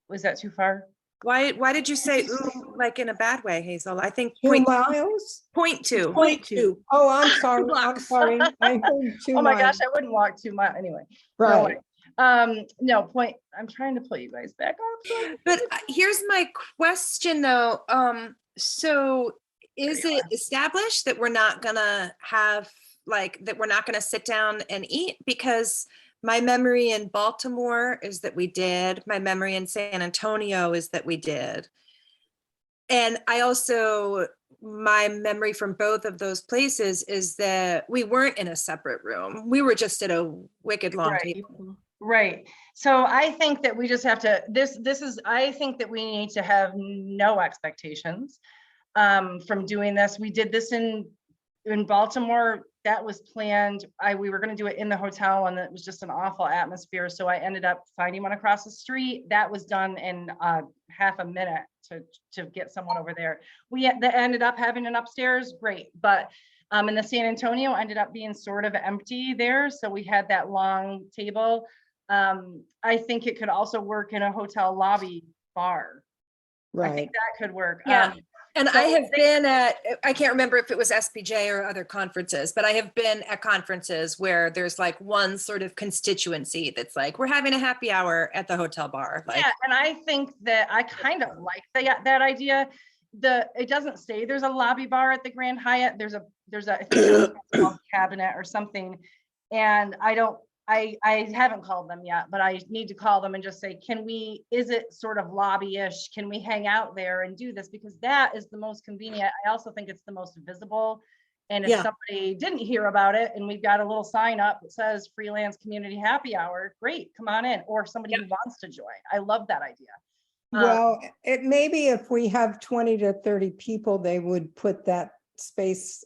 Speaker 6: was that too far?
Speaker 1: why did you say ooh, like in a bad way, Hazel? I think
Speaker 4: 2
Speaker 1: point
Speaker 4: miles?
Speaker 1: two.
Speaker 3: 0.2.
Speaker 4: Oh, I'm sorry. I'm
Speaker 5: blocks.
Speaker 4: sorry. I heard 2
Speaker 6: Oh my
Speaker 4: miles.
Speaker 6: gosh, I wouldn't walk 2 miles anyway.
Speaker 4: Right.
Speaker 6: No point. I'm trying to pull you guys back up.
Speaker 1: But here's my question though. So is it established that we're not gonna have that we're not gonna sit down and eat? Because my memory in Baltimore is that we did. My memory in San Antonio is that we did. And my memory from both of those places is that we weren't in a separate room. We were just at a wicked long table.
Speaker 6: Right. So I think that we just have to, I think that we need to have no expectations from doing this. We did this in Baltimore. That was planned. We were going to do it in the hotel, and it was just an awful atmosphere. So I ended up finding one across the street. That was done in half a minute to get someone over there. We ended up having an upstairs, great. But in the San Antonio ended up being sort of empty there. So we had that long table. I think it could also work in a hotel lobby bar. I
Speaker 4: Right.
Speaker 6: think that could work.
Speaker 1: Yeah. And
Speaker 6: So
Speaker 1: I have been at, I can't remember if it was SPJ or other conferences, but I have been at conferences where there's like one sort of constituency that's like, we're having a happy hour at the hotel bar. Like,
Speaker 6: Yeah, and I think that I kind of like that idea. It doesn't say there's a lobby bar at the Grand Hyatt. There's a I think it's called Cabinet or something. And I haven't called them yet, but I need to call them and just say, is it sort of lobby-ish? Can we hang out there and do this? Because that is the most convenient. I also think it's the most visible. And if
Speaker 3: Yeah.
Speaker 6: somebody didn't hear about it and we've got a little sign up that says Freelance Community Happy Hour, great, come on in. Or somebody who wants to join. I love that idea.
Speaker 4: Well, it maybe if we have 20 to 30 people, they would put that space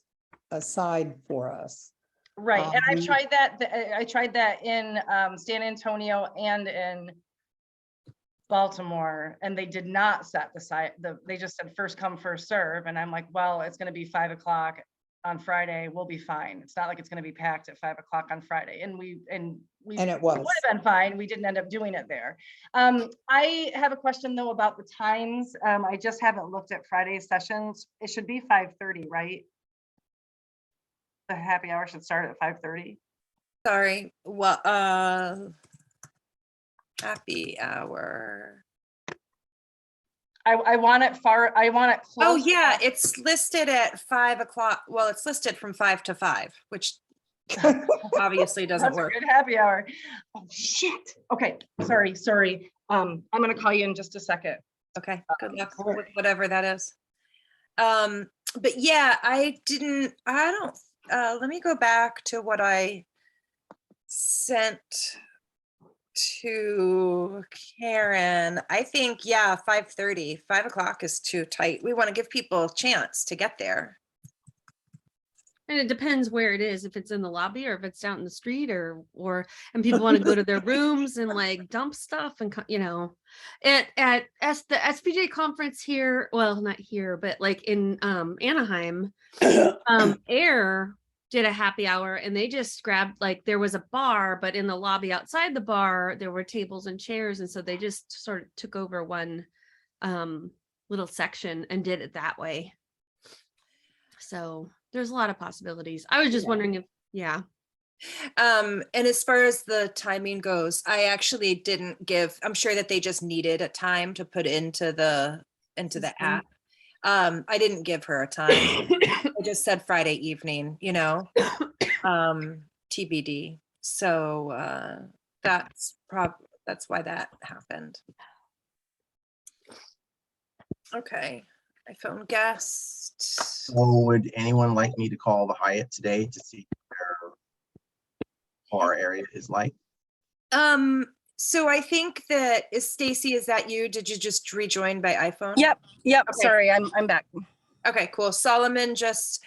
Speaker 4: aside for us.
Speaker 6: Right, and I've
Speaker 4: Um,
Speaker 6: tried that, I tried that in San Antonio and in Baltimore, and they did not set the site, they just said first come, first serve, and I'm like, well, it's gonna be 5 o'clock on Friday, we'll be fine. It's not like it's gonna be packed at 5 o'clock on Friday, and
Speaker 4: And it
Speaker 6: would
Speaker 4: was.
Speaker 6: have been fine, we didn't end up doing it there. I have a question though about the times. I just haven't looked at Friday sessions. It should be 5:30, right? The happy hour should start at 5:30.
Speaker 1: sorry, well, happy hour.
Speaker 6: I want it close.
Speaker 1: Oh, yeah, it's listed at 5 o'clock. Well, it's listed from 5 to 5, which obviously doesn't
Speaker 6: That's a
Speaker 1: work.
Speaker 6: good happy hour. Oh, shit. Okay, sorry. I'm gonna call you in just a second.
Speaker 1: Okay, good luck with whatever that is. But yeah, let me go back to what I sent to Karen. I think, yeah, 5:30, 5 o'clock is too tight. We want to give people a chance to get there.
Speaker 5: And it depends where it is, if it's in the lobby or if it's out in the street and people want to go to their rooms and like dump stuff and, at the SPJ conference here, well, not here, but like in Anaheim, Air did a happy hour and they just grabbed, like, there was a bar, but in the lobby outside the bar, there were tables and chairs. And so they just sort of took over one little section and did it that way. So there's a lot of possibilities. I was just wondering if,
Speaker 1: And as far as the timing goes, I actually didn't give, I'm sure that they just needed a time to put into the app. I didn't give her a time. I just said Friday evening, TBD. So that's why that happened. Okay, I phone guest.
Speaker 2: So would anyone like me to call the Hyatt today to see what our area is like?
Speaker 1: So I think that Stacy, is that you? Did you just rejoin by iPhone?
Speaker 6: Yep.
Speaker 1: Okay.
Speaker 6: Sorry, I'm back.
Speaker 1: Okay, cool. Solomon just,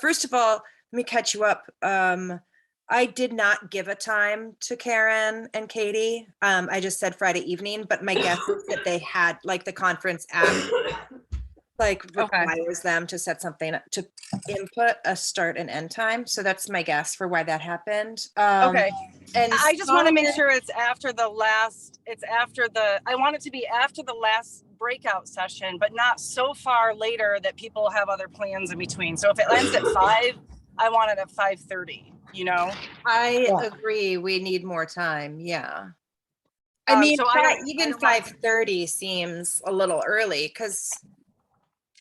Speaker 1: first of all, let me catch you up. I did not give a time to Karen and Katie. I just said Friday evening, but my guess is that they had, like, the conference app like requires them to set something to input a start and end time. So that's my guess for why that happened.
Speaker 7: Okay.
Speaker 1: And
Speaker 7: I just want to make
Speaker 1: Solomon-
Speaker 7: sure I want it to be after the last breakout session, but not so far later that people have other plans in between. So if it ends at 5, I want it at 5:30,
Speaker 1: I
Speaker 4: Yeah.
Speaker 1: agree. We need more time. Yeah. I mean,
Speaker 7: so I don't
Speaker 1: even
Speaker 7: want-
Speaker 1: 5:30 seems a little early because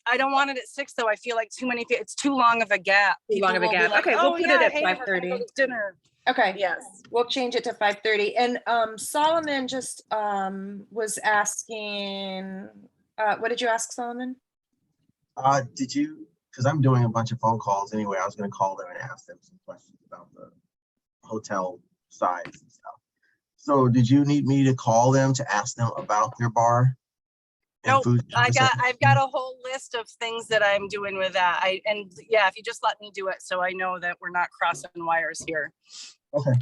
Speaker 7: I don't want it at 6 though. I feel like it's too long of a gap.
Speaker 1: Too long of a
Speaker 7: People will be
Speaker 1: gap.
Speaker 7: like,
Speaker 1: Okay, we'll
Speaker 7: "Oh,
Speaker 1: put
Speaker 7: yeah,
Speaker 1: it at
Speaker 7: hey, we're gonna
Speaker 1: 5:30.
Speaker 7: go to dinner."
Speaker 1: okay,
Speaker 7: Yes.
Speaker 1: we'll change it to 5:30. And Solomon just was asking, what did you ask, Solomon?
Speaker 2: Did you, because I'm doing a bunch of phone calls anyway, I was going to call them and ask them some questions about the hotel size and stuff. So did you need me to call them to ask them about their bar? and
Speaker 7: Nope,
Speaker 2: food service at-
Speaker 7: I've got a whole list of things that I'm doing with that. If you just let me do it, so I know that we're not crossing wires here.
Speaker 2: Okay.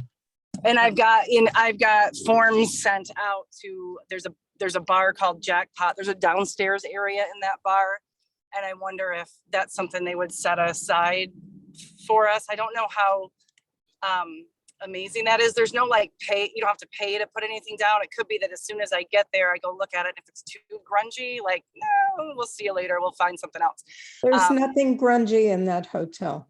Speaker 7: And I've got forms sent out to, there's a bar called Jackpot. There's a downstairs area in that bar. And I wonder if that's something they would set aside for us. I don't know how amazing that is. There's no like pay, you don't have to pay to put anything down. It could be that as soon as I get there, I go look at it. If it's too grungy, like, no, we'll see you later. We'll find something else.
Speaker 4: There's nothing grungy in that hotel.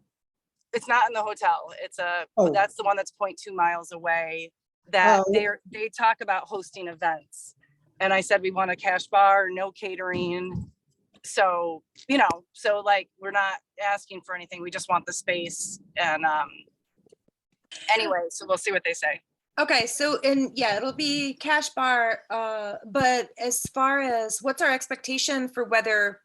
Speaker 7: It's not in the hotel. It's
Speaker 4: Oh.
Speaker 7: that's the one that's 0.2 miles away that
Speaker 4: Oh.
Speaker 7: they talk about hosting events. And I said, we want a cash bar, no catering. So, you know, so like, we're not asking for anything. We just want the space. And anyway, so we'll see what they say.
Speaker 1: Okay, so yeah, it'll be cash bar, but as far as what's our expectation for whether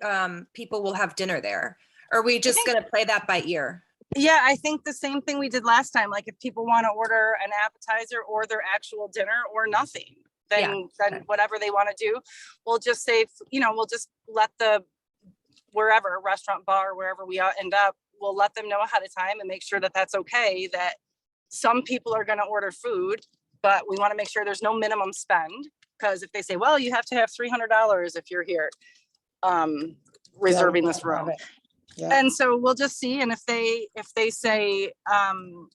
Speaker 1: people will have dinner there? Are we just gonna play that by ear?
Speaker 7: Yeah, I think the same thing we did last time. Like if people want to order an appetizer or their actual dinner or nothing, then whatever they want to do, we'll just say, you know, we'll just let the wherever restaurant, bar, wherever we end up, we'll let them know ahead of time and make sure that that's okay. That some people are going to order food, but we want to make sure there's no minimum spend, because if they say, well, you have to have $300 if you're here reserving this room.
Speaker 4: Yeah.
Speaker 7: And so we'll just see. And if they say,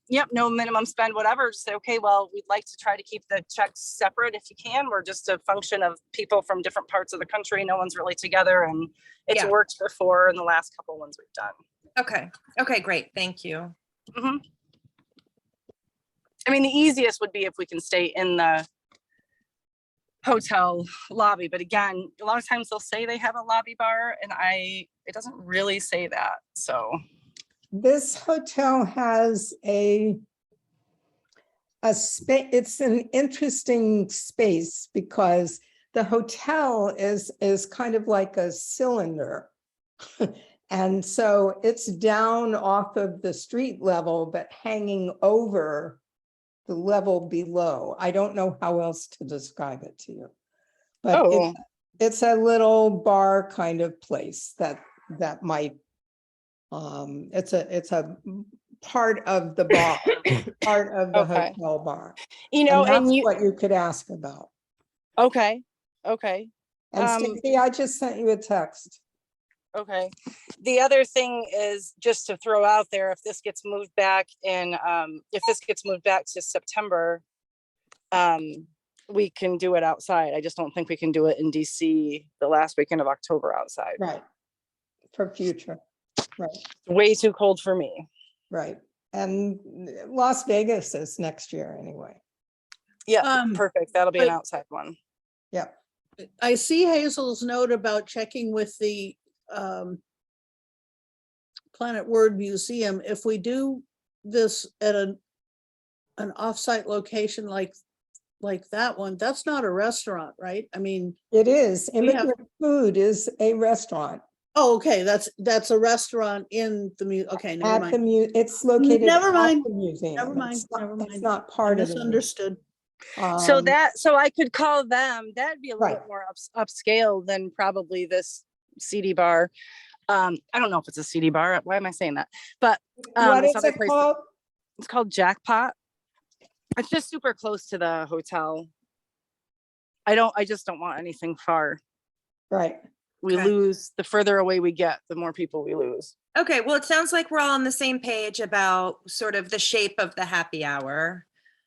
Speaker 7: yep, no minimum spend, whatever, just say, okay, well, we'd like to try to keep the checks separate if you can. We're just a function of people from different parts of the country. No one's really together. And it's worked before in the last couple ones we've done.
Speaker 1: Okay. Okay, great. Thank you.
Speaker 7: Mm-hmm. I mean, the easiest would be if we can stay in the hotel lobby. But again, a lot of times they'll say they have a lobby bar and it doesn't really say that. So
Speaker 4: This hotel has a space. It's an interesting space because the hotel is kind of like a cylinder. And so it's down off of the street level, but hanging over the level below. I don't know how else to describe it to you. But it's a little bar kind of place that might it's a part of the bar, part of the hotel bar.
Speaker 7: You know,
Speaker 4: and that's what you could ask about.
Speaker 7: Okay.
Speaker 4: And Stacey, I just sent you a text.
Speaker 7: Okay. The other thing is just to throw out there, if this gets moved back to September, we can do it outside. I just don't think we can do it in DC the last weekend of October outside.
Speaker 4: Right. For future. Right.
Speaker 7: Way too cold for me.
Speaker 4: Right. And Las Vegas is next year anyway.
Speaker 7: Yeah, perfect. That'll be an outside one.
Speaker 4: Yeah.
Speaker 3: I see Hazel's note about checking with the Planet Word Museum. If we do this at an offsite location like that one, that's not a restaurant, right? I mean,
Speaker 4: it is. Immigrant Food is a restaurant.
Speaker 3: Oh, okay. That's a restaurant in the museum. Okay, never mind.
Speaker 4: It's located
Speaker 3: Never
Speaker 4: at
Speaker 3: mind.
Speaker 4: the museum.
Speaker 3: Never mind.
Speaker 4: It's not part of it.
Speaker 3: Misunderstood.
Speaker 7: So I could call them. That'd be a little bit more upscale than probably this CD bar. I don't know if it's a CD bar. Why am I saying that? But
Speaker 4: what is it called?
Speaker 7: It's called Jackpot. It's just super close to the hotel. I just don't want anything far.
Speaker 4: Right.
Speaker 7: We lose, the further away we get, the more people we lose.
Speaker 1: Okay, well, it sounds like we're all on the same page about sort of the shape of the happy hour.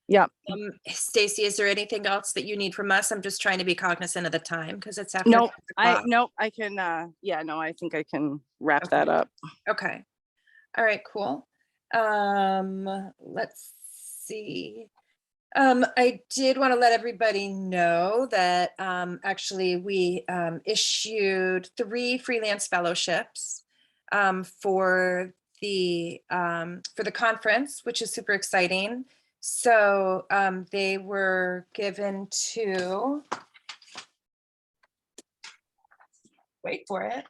Speaker 7: Yeah.
Speaker 1: Stacey, is there anything else that you need from us? I'm just trying to be cognizant of the time because it's after.
Speaker 7: I can, I think I can wrap that up.
Speaker 1: Okay. All right, cool. Let's see. I did want to let everybody know that actually we issued 3 freelance fellowships for the conference, which is super exciting. So they were given to, wait for it,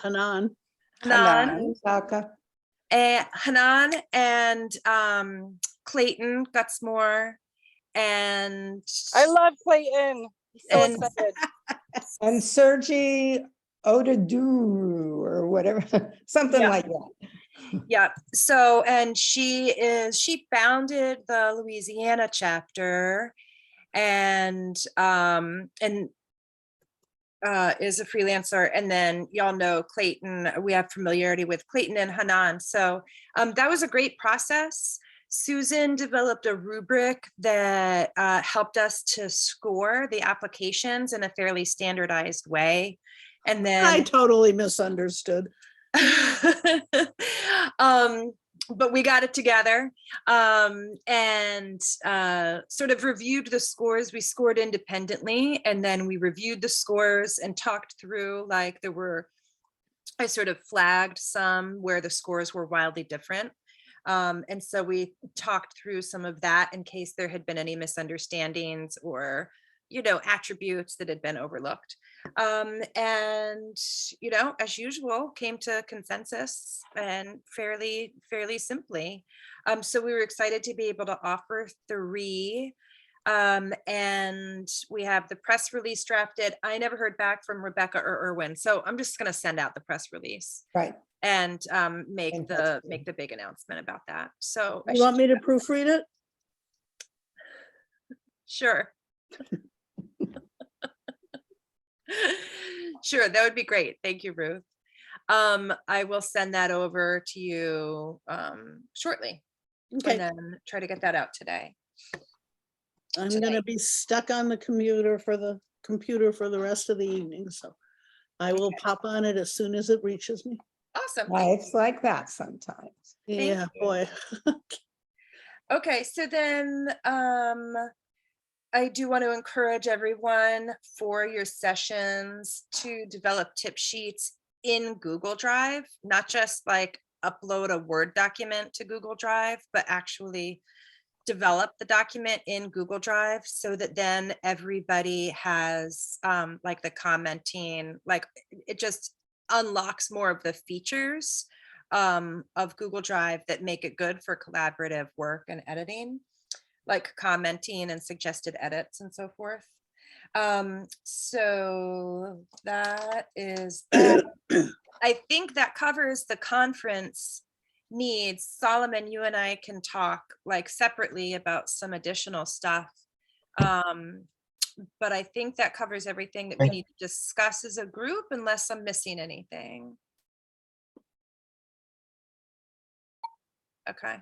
Speaker 3: Hanan
Speaker 1: and Clayton Gutsmore, and
Speaker 7: I love Clayton. He's so excited.
Speaker 4: And Sergi Odaduru or whatever, something like that.
Speaker 1: Yeah. So, and she founded the Louisiana chapter and is a freelancer. And then y'all know Clayton, we have familiarity with Clayton and Hanan. So that was a great process. Susan developed a rubric that helped us to score the applications in a fairly standardized way. And
Speaker 3: I
Speaker 1: then
Speaker 3: totally misunderstood.
Speaker 1: but we got it together and sort of reviewed the scores. We scored independently, and then we reviewed the scores and talked through, like, I sort of flagged some where the scores were wildly different. And so we talked through some of that in case there had been any misunderstandings or, attributes that had been overlooked. And, as usual, came to consensus and fairly simply. So we were excited to be able to offer 3. And we have the press release drafted. I never heard back from Rebecca or Erwin, so I'm just going to send out the press release
Speaker 4: Right.
Speaker 1: and make
Speaker 4: think that's
Speaker 1: the big announcement about that. So
Speaker 3: You want me to proofread it?
Speaker 1: Sure. Sure, that would be great. Thank you, Ruth. I will send that over to you shortly,
Speaker 3: Okay,
Speaker 1: and then try to get that out today.
Speaker 3: I'm
Speaker 1: today.
Speaker 3: gonna be stuck on the computer for the rest of the evening, so I will pop on it as soon as it reaches me.
Speaker 1: Awesome.
Speaker 4: Life's like that sometimes.
Speaker 3: Yeah,
Speaker 1: you.
Speaker 3: boy.
Speaker 1: Okay, so then I do want to encourage everyone for your sessions to develop tip sheets in Google Drive, not just like upload a Word document to Google Drive, but actually develop the document in Google Drive so that then everybody has like the commenting, like it just unlocks more of the features of Google Drive that make it good for collaborative work and editing, like commenting and suggested edits and so forth. So that is that. I think that covers the conference needs. Solomon, you and I can talk like separately about some additional stuff. But I think that covers everything that we need to discuss as a group, unless I'm missing anything. Okay.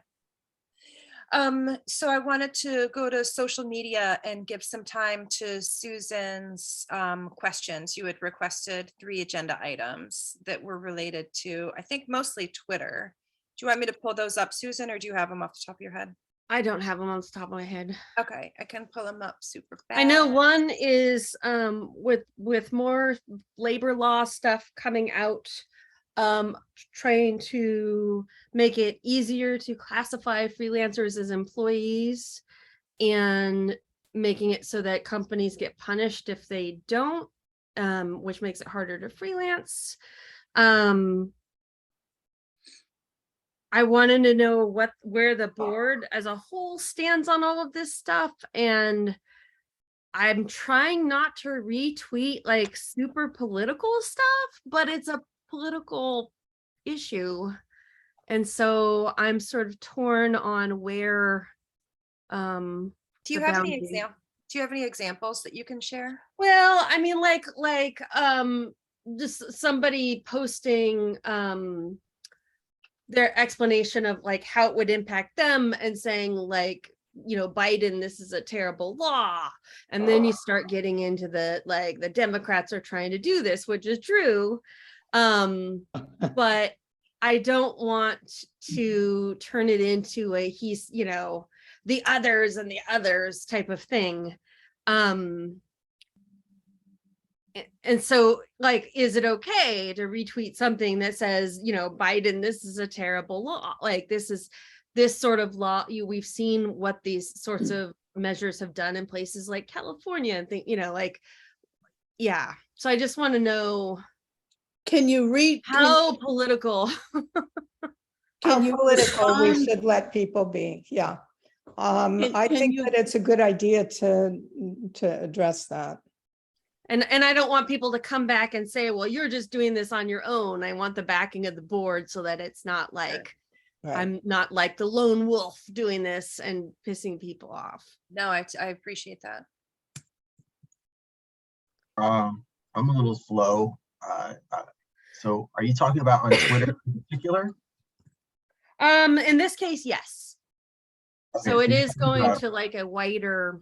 Speaker 1: So I wanted to go to social media and give some time to Susan's questions. You had requested 3 agenda items that were related to, I think, mostly Twitter. Do you want me to pull those up, Susan, or do you have them off the top of your head?
Speaker 5: I don't have them on the top of my head.
Speaker 1: Okay, I can pull them up super fast.
Speaker 5: I know one is with more labor law stuff coming out, trying to make it easier to classify freelancers as employees and making it so that companies get punished if they don't, which makes it harder to freelance. I wanted to know where the board as a whole stands on all of this stuff, and I'm trying not to retweet like super political stuff, but it's a political issue. And so I'm sort of torn on where
Speaker 1: Do you
Speaker 5: the
Speaker 1: have any
Speaker 5: boundary-
Speaker 1: Do you have any examples that you can share?
Speaker 5: Well, I mean, like just somebody posting their explanation of like how it would impact them and saying like, Biden, this is a terrible law. And then you start getting into the Democrats are trying to do this, which is true. But I don't want to turn it into a the others and the others type of thing. And so, like, is it okay to retweet something that says, Biden, this is a terrible law? Like, this sort of law, we've seen what these sorts of measures have done in places like California and think, yeah. So I just want to know,
Speaker 3: Can you read?
Speaker 5: how political?
Speaker 4: How
Speaker 3: you
Speaker 4: political we
Speaker 3: respond?
Speaker 4: should let people be, yeah.
Speaker 3: Can-
Speaker 4: I
Speaker 3: can
Speaker 4: think
Speaker 3: you-
Speaker 4: that it's a good idea to address that.
Speaker 5: And I don't want people to come back and say, well, you're just doing this on your own. I want the backing of the board so that it's not like,
Speaker 4: Right.
Speaker 5: I'm not like the lone wolf doing this and pissing people off.
Speaker 1: No, I appreciate that.
Speaker 2: I'm a little slow. So are you talking about on Twitter in particular?
Speaker 5: In this case, yes. So it
Speaker 2: you're
Speaker 5: is
Speaker 2: talking
Speaker 5: going
Speaker 2: about-
Speaker 5: to like a wider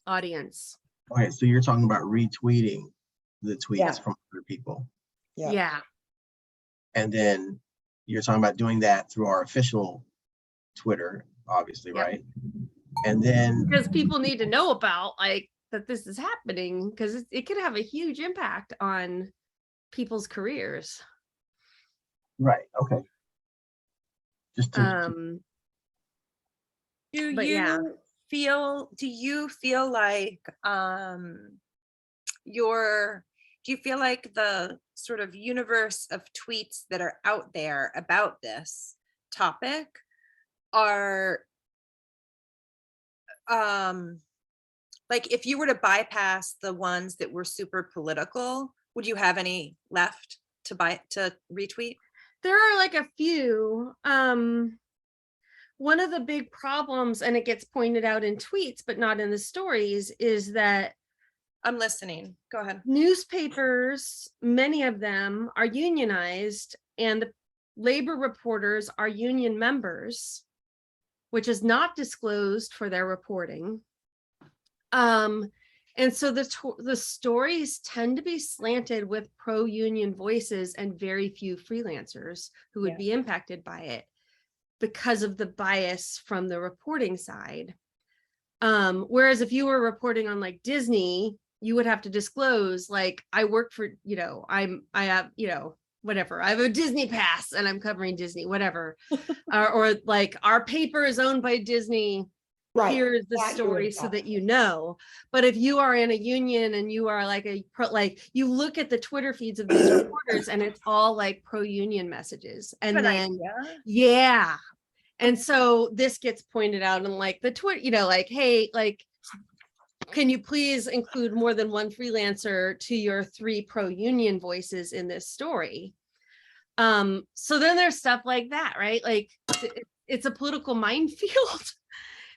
Speaker 5: audience.
Speaker 2: Okay, so you're talking about retweeting the tweets
Speaker 4: Yeah.
Speaker 2: from other people.
Speaker 4: Yeah.
Speaker 5: Yeah.
Speaker 2: And then you're talking about doing that through our official Twitter, obviously,
Speaker 5: Yep.
Speaker 2: right? And then,
Speaker 5: Because people need to know about like that this is happening, because it could have a huge impact on people's careers.
Speaker 2: right, okay. Just to,
Speaker 1: Do
Speaker 5: But yeah.
Speaker 1: do you feel like do you feel like the sort of universe of tweets that are out there about this topic are like, if you were to bypass the ones that were super political, would you have any left to retweet?
Speaker 5: There are like a few. One of the big problems, and it gets pointed out in tweets, but not in the stories, is that
Speaker 1: I'm listening. Go ahead.
Speaker 5: newspapers, many of them are unionized, and the labor reporters are union members, which is not disclosed for their reporting. And so the stories tend to be slanted with pro-union voices and very few freelancers who would be impacted by it because of the bias from the reporting side. Whereas if you were reporting on like Disney, you would have to disclose, like, I work for, I have, whatever, I have a Disney pass and I'm covering Disney, whatever. Or like, our paper is owned by Disney.
Speaker 4: Right.
Speaker 5: Here's the
Speaker 4: That you
Speaker 5: story
Speaker 4: would
Speaker 5: so
Speaker 4: have.
Speaker 5: that you know. But if you are in a union and you are like you look at the Twitter feeds of these reporters and it's all like pro-union messages. And then, yeah. And so this gets pointed out and like the Twitter, like, hey, like, can you please include more than one freelancer to your 3 pro-union voices in this story? So then there's stuff like that, right? Like it's a political minefield.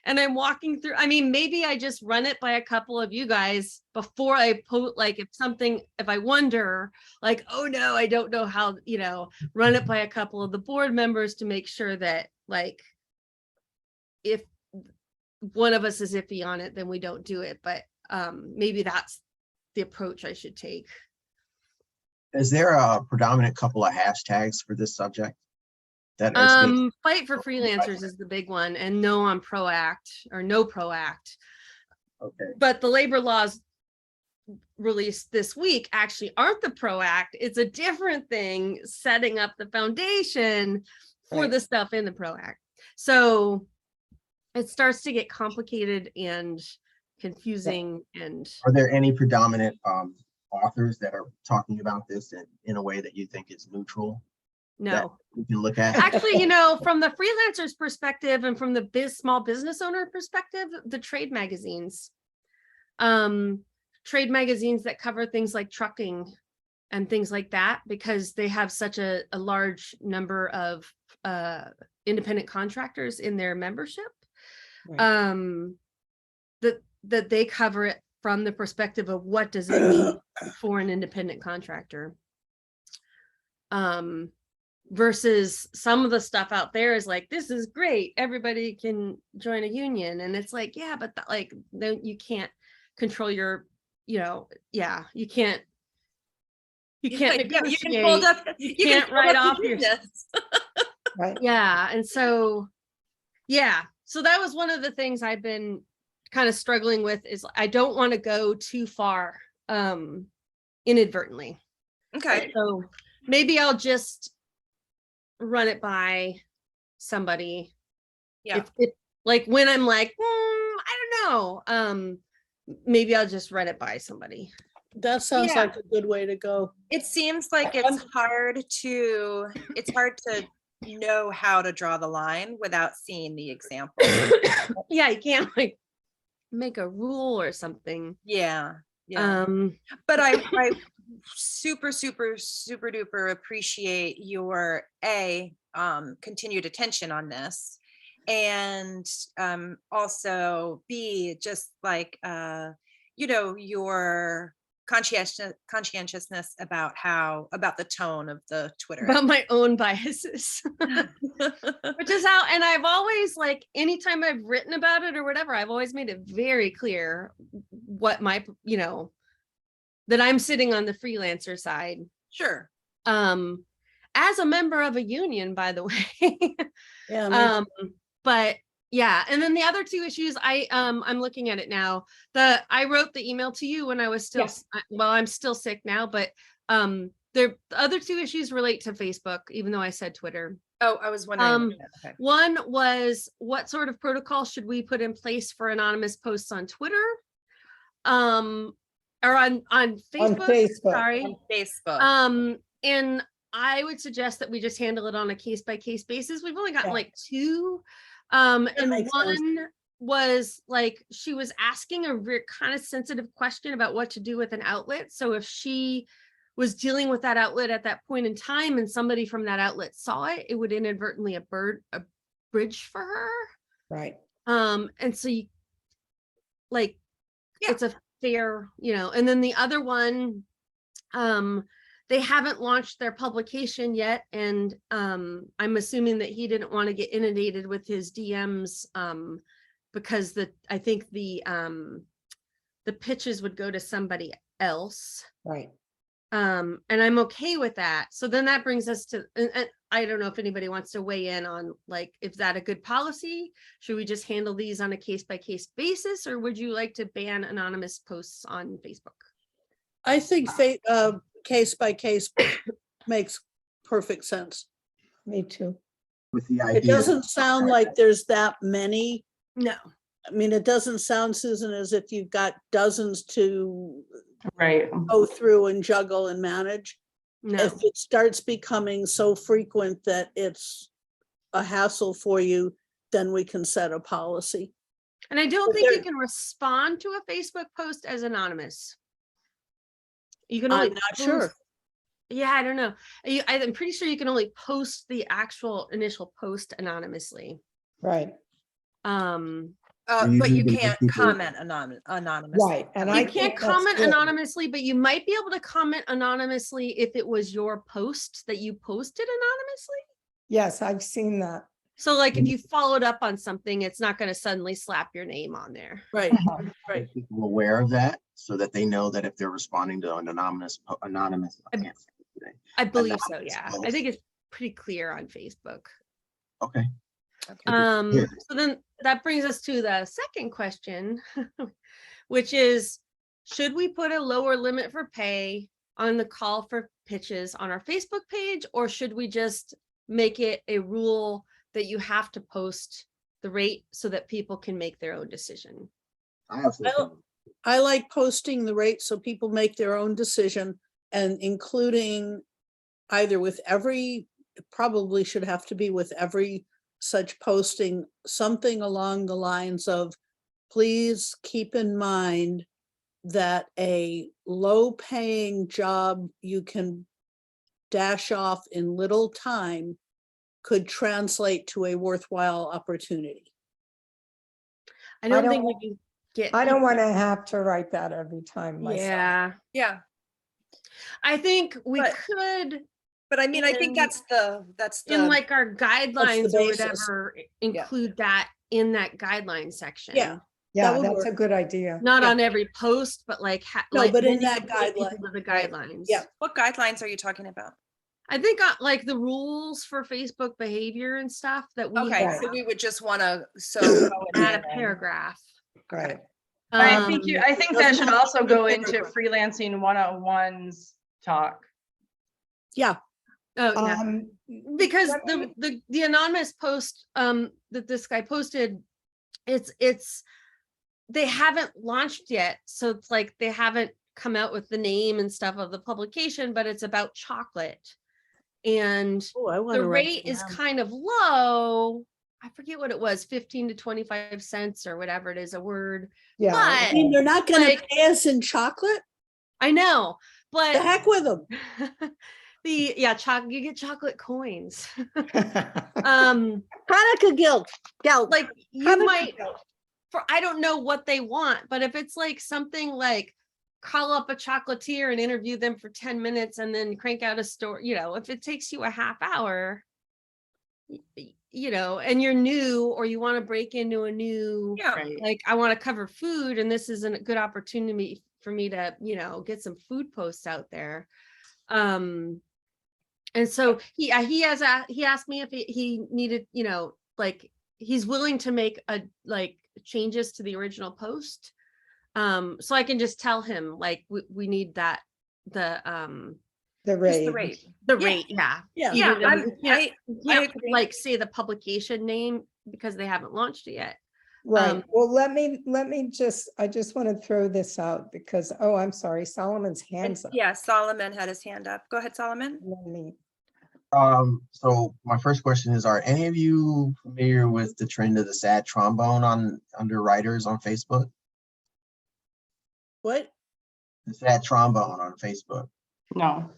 Speaker 5: And I'm walking through, I mean, maybe I just run it by a couple of you guys before I post, like if I wonder, like, oh no, I don't know how, run it by a couple of the board members to make sure that, like, if one of us is iffy on it, then we don't do it. But maybe that's the approach I should take.
Speaker 2: is there a predominant couple of hashtags for this subject? That
Speaker 5: Fight for freelancers is the big one, and no on ProAct or no ProAct.
Speaker 2: Okay.
Speaker 5: But the labor laws released this week actually aren't the ProAct. It's a different thing, setting up the foundation for the stuff in the ProAct. So it starts to get complicated and confusing. And
Speaker 2: are there any predominant authors that are talking about this in a way that you think is neutral?
Speaker 5: no.
Speaker 2: We can look at
Speaker 5: Actually, from the freelancer's perspective and from the small business owner perspective, the trade magazines that cover things like trucking and things like that, because they have such a large number of independent contractors in their membership, that they cover it from the perspective of what does it mean for an independent contractor. Versus some of the stuff out there is like, this is great, everybody can join a union, and it's like, yeah, but like, then you can't control your, you can't negotiate.
Speaker 1: You can hold up.
Speaker 5: You can't
Speaker 1: hold
Speaker 5: write
Speaker 1: up
Speaker 5: off your
Speaker 1: business.
Speaker 4: Right.
Speaker 5: yeah. And so so that was one of the things I've been kind of struggling with, is I don't want to go too far inadvertently.
Speaker 1: Okay.
Speaker 5: So maybe I'll just run it by somebody.
Speaker 1: Yeah.
Speaker 5: If like when I'm like, I don't know, maybe I'll just run it by somebody.
Speaker 3: That sounds
Speaker 1: Yeah.
Speaker 3: like a good way to go.
Speaker 1: It seems like it's hard to know how to draw the line without seeing the example.
Speaker 5: Yeah, you can't like make a rule or something.
Speaker 1: Yeah. But I super duper appreciate your continued attention on this, and also B, just like your conscientiousness about about the tone of the Twitter.
Speaker 5: About my own biases. Which is how, and I've always, like, anytime I've written about it or whatever, I've always made it very clear what my, that I'm sitting on the freelancer side.
Speaker 1: Sure.
Speaker 5: As a member of a union, by the way.
Speaker 3: Yeah.
Speaker 5: But yeah, and then the other two issues, I'm looking at it now. I wrote the email to you when I was still, well, I'm still sick now, but the other two issues relate to Facebook, even though I said Twitter.
Speaker 1: Oh, I was wondering. Okay.
Speaker 5: One was, what sort of protocol should we put in place for anonymous posts on Twitter? Or on Facebook?
Speaker 4: On Facebook.
Speaker 5: Sorry.
Speaker 1: On Facebook.
Speaker 5: And I would suggest that we just handle it on a case-by-case basis. We've only gotten like two. And
Speaker 3: makes
Speaker 5: one
Speaker 3: sense.
Speaker 5: was like, she was asking a kind of sensitive question about what to do with an outlet. So if she was dealing with that outlet at that point in time and somebody from that outlet saw it, it would inadvertently a bridge for her.
Speaker 4: Right.
Speaker 5: And so you, like, it's a fair, and then the other one, they haven't launched their publication yet. And I'm assuming that he didn't want to get inundated with his DMs because I think the pitches would go to somebody else.
Speaker 4: Right.
Speaker 5: And I'm okay with that. So then that brings us to, and I don't know if anybody wants to weigh in on, like, is that a good policy? Should we just handle these on a case-by-case basis, or would you like to ban anonymous posts on Facebook?
Speaker 3: I think case by case makes perfect sense.
Speaker 4: Me too.
Speaker 2: With the
Speaker 3: It
Speaker 2: idea.
Speaker 3: doesn't sound like there's that many.
Speaker 5: No.
Speaker 3: I mean, it doesn't sound, Susan, as if you've got dozens to
Speaker 6: Right.
Speaker 3: go through and juggle and manage.
Speaker 5: No.
Speaker 3: If it starts becoming so frequent that it's a hassle for you, then we can set a policy.
Speaker 5: And I don't
Speaker 3: But
Speaker 5: think you
Speaker 3: there-
Speaker 5: can respond to a Facebook post as anonymous. You can
Speaker 3: I'm
Speaker 5: only
Speaker 3: not
Speaker 5: post-
Speaker 3: sure.
Speaker 5: Yeah, I don't know. I'm pretty sure you can only post the actual initial post anonymously.
Speaker 4: Right.
Speaker 1: But you can't comment anonymously.
Speaker 4: Right. And
Speaker 5: You
Speaker 4: I
Speaker 5: can't
Speaker 4: think that's
Speaker 5: comment
Speaker 4: good.
Speaker 5: anonymously, but you might be able to comment anonymously if it was your post that you posted anonymously.
Speaker 4: Yes, I've seen that.
Speaker 5: So like if you followed up on something, it's not going to suddenly slap your name on there.
Speaker 3: Right.
Speaker 2: Make people aware of that so that they know that if they're responding to an anonymous, I can't say it today.
Speaker 5: I believe so.
Speaker 2: Anonymous
Speaker 5: Yeah. I
Speaker 2: post.
Speaker 5: think it's pretty clear on Facebook.
Speaker 2: Okay.
Speaker 5: So then that brings us to the second question, which is, should we put a lower limit for pay on the call for pitches on our Facebook page, or should we just make it a rule that you have to post the rate so that people can make their own decision?
Speaker 2: I have something.
Speaker 3: I like posting the rate so people make their own decision, and including either with every, it probably should have to be with every such posting, something along the lines of, please keep in mind that a low paying job you can dash off in little time could translate to a worthwhile opportunity.
Speaker 5: I don't
Speaker 4: don't
Speaker 5: think we
Speaker 4: want-
Speaker 5: can get.
Speaker 4: I don't want to have to write that every time myself.
Speaker 5: Yeah,
Speaker 1: Yeah.
Speaker 5: I think we
Speaker 1: But-
Speaker 5: could,
Speaker 1: But I mean, I think
Speaker 5: in-
Speaker 1: that's the
Speaker 5: in like our guidelines or
Speaker 3: basis.
Speaker 5: whatever, include that in that guideline section.
Speaker 3: Yeah.
Speaker 4: Yeah,
Speaker 3: would
Speaker 4: that's a
Speaker 3: work.
Speaker 4: good idea.
Speaker 5: Not
Speaker 3: Yeah.
Speaker 5: on every post, but like.
Speaker 3: No,
Speaker 5: like
Speaker 3: but in
Speaker 5: then you
Speaker 3: that
Speaker 5: can point people
Speaker 3: guideline,
Speaker 5: to The
Speaker 3: right.
Speaker 5: guidelines.
Speaker 3: Yeah.
Speaker 1: What guidelines are you talking about?
Speaker 5: I think like the rules for Facebook behavior and stuff that we
Speaker 1: Okay,
Speaker 5: have,
Speaker 1: so we would just want to, so. go in
Speaker 5: add
Speaker 1: there
Speaker 5: a
Speaker 1: and-
Speaker 5: paragraph.
Speaker 4: Right.
Speaker 6: I think I think that should also go
Speaker 3: Doesn't-
Speaker 6: into freelancing one-on-ones talk.
Speaker 3: Yeah,
Speaker 5: Oh, yeah. Because
Speaker 4: let me-
Speaker 5: the anonymous post that this guy posted, it's they haven't launched yet, so it's like they haven't come out with the name and stuff of the publication, but it's about chocolate, and
Speaker 3: oh, I want
Speaker 5: the
Speaker 3: to
Speaker 5: rate is kind of low. I forget what it was, 15 to 25 cents or whatever it is a word.
Speaker 4: Yeah.
Speaker 3: I mean, they're not gonna
Speaker 5: like-
Speaker 3: pay us in chocolate?
Speaker 5: I know,
Speaker 3: The
Speaker 5: but
Speaker 3: heck with them.
Speaker 5: you get chocolate coins.
Speaker 3: Hanukkah guilt.
Speaker 5: Like you
Speaker 3: Hanukkah
Speaker 5: might,
Speaker 3: guilt.
Speaker 5: I don't know what they want, but if it's like something like call up a chocolatier and interview them for 10 minutes and then crank out a story. You know, if it takes you a half hour, you know, and you're new, or you want to break into a new,
Speaker 1: Yeah.
Speaker 5: like, I want to cover food, and this is a good opportunity for me to, you know, get some food posts out there. And so he asked me if he needed, you know, like, he's willing to make changes to the original post. So I can just tell him, like, we need that, the
Speaker 4: The
Speaker 1: rate.
Speaker 5: rate, yeah.
Speaker 3: Yeah.
Speaker 1: Yeah,
Speaker 5: Even though
Speaker 1: I'm-
Speaker 5: we can't,
Speaker 1: I agree.
Speaker 5: like, say the publication name because they haven't launched it yet.
Speaker 4: Right, well, I just want to throw this out because, oh, I'm sorry, Solomon's hands up.
Speaker 1: Yeah, Solomon had his hand up. Go ahead, Solomon.
Speaker 4: Let me-
Speaker 2: So my first question is, are any of you familiar with the trend of the sad trombone under writers on Facebook?
Speaker 3: What?
Speaker 2: The sad trombone on Facebook.
Speaker 6: No.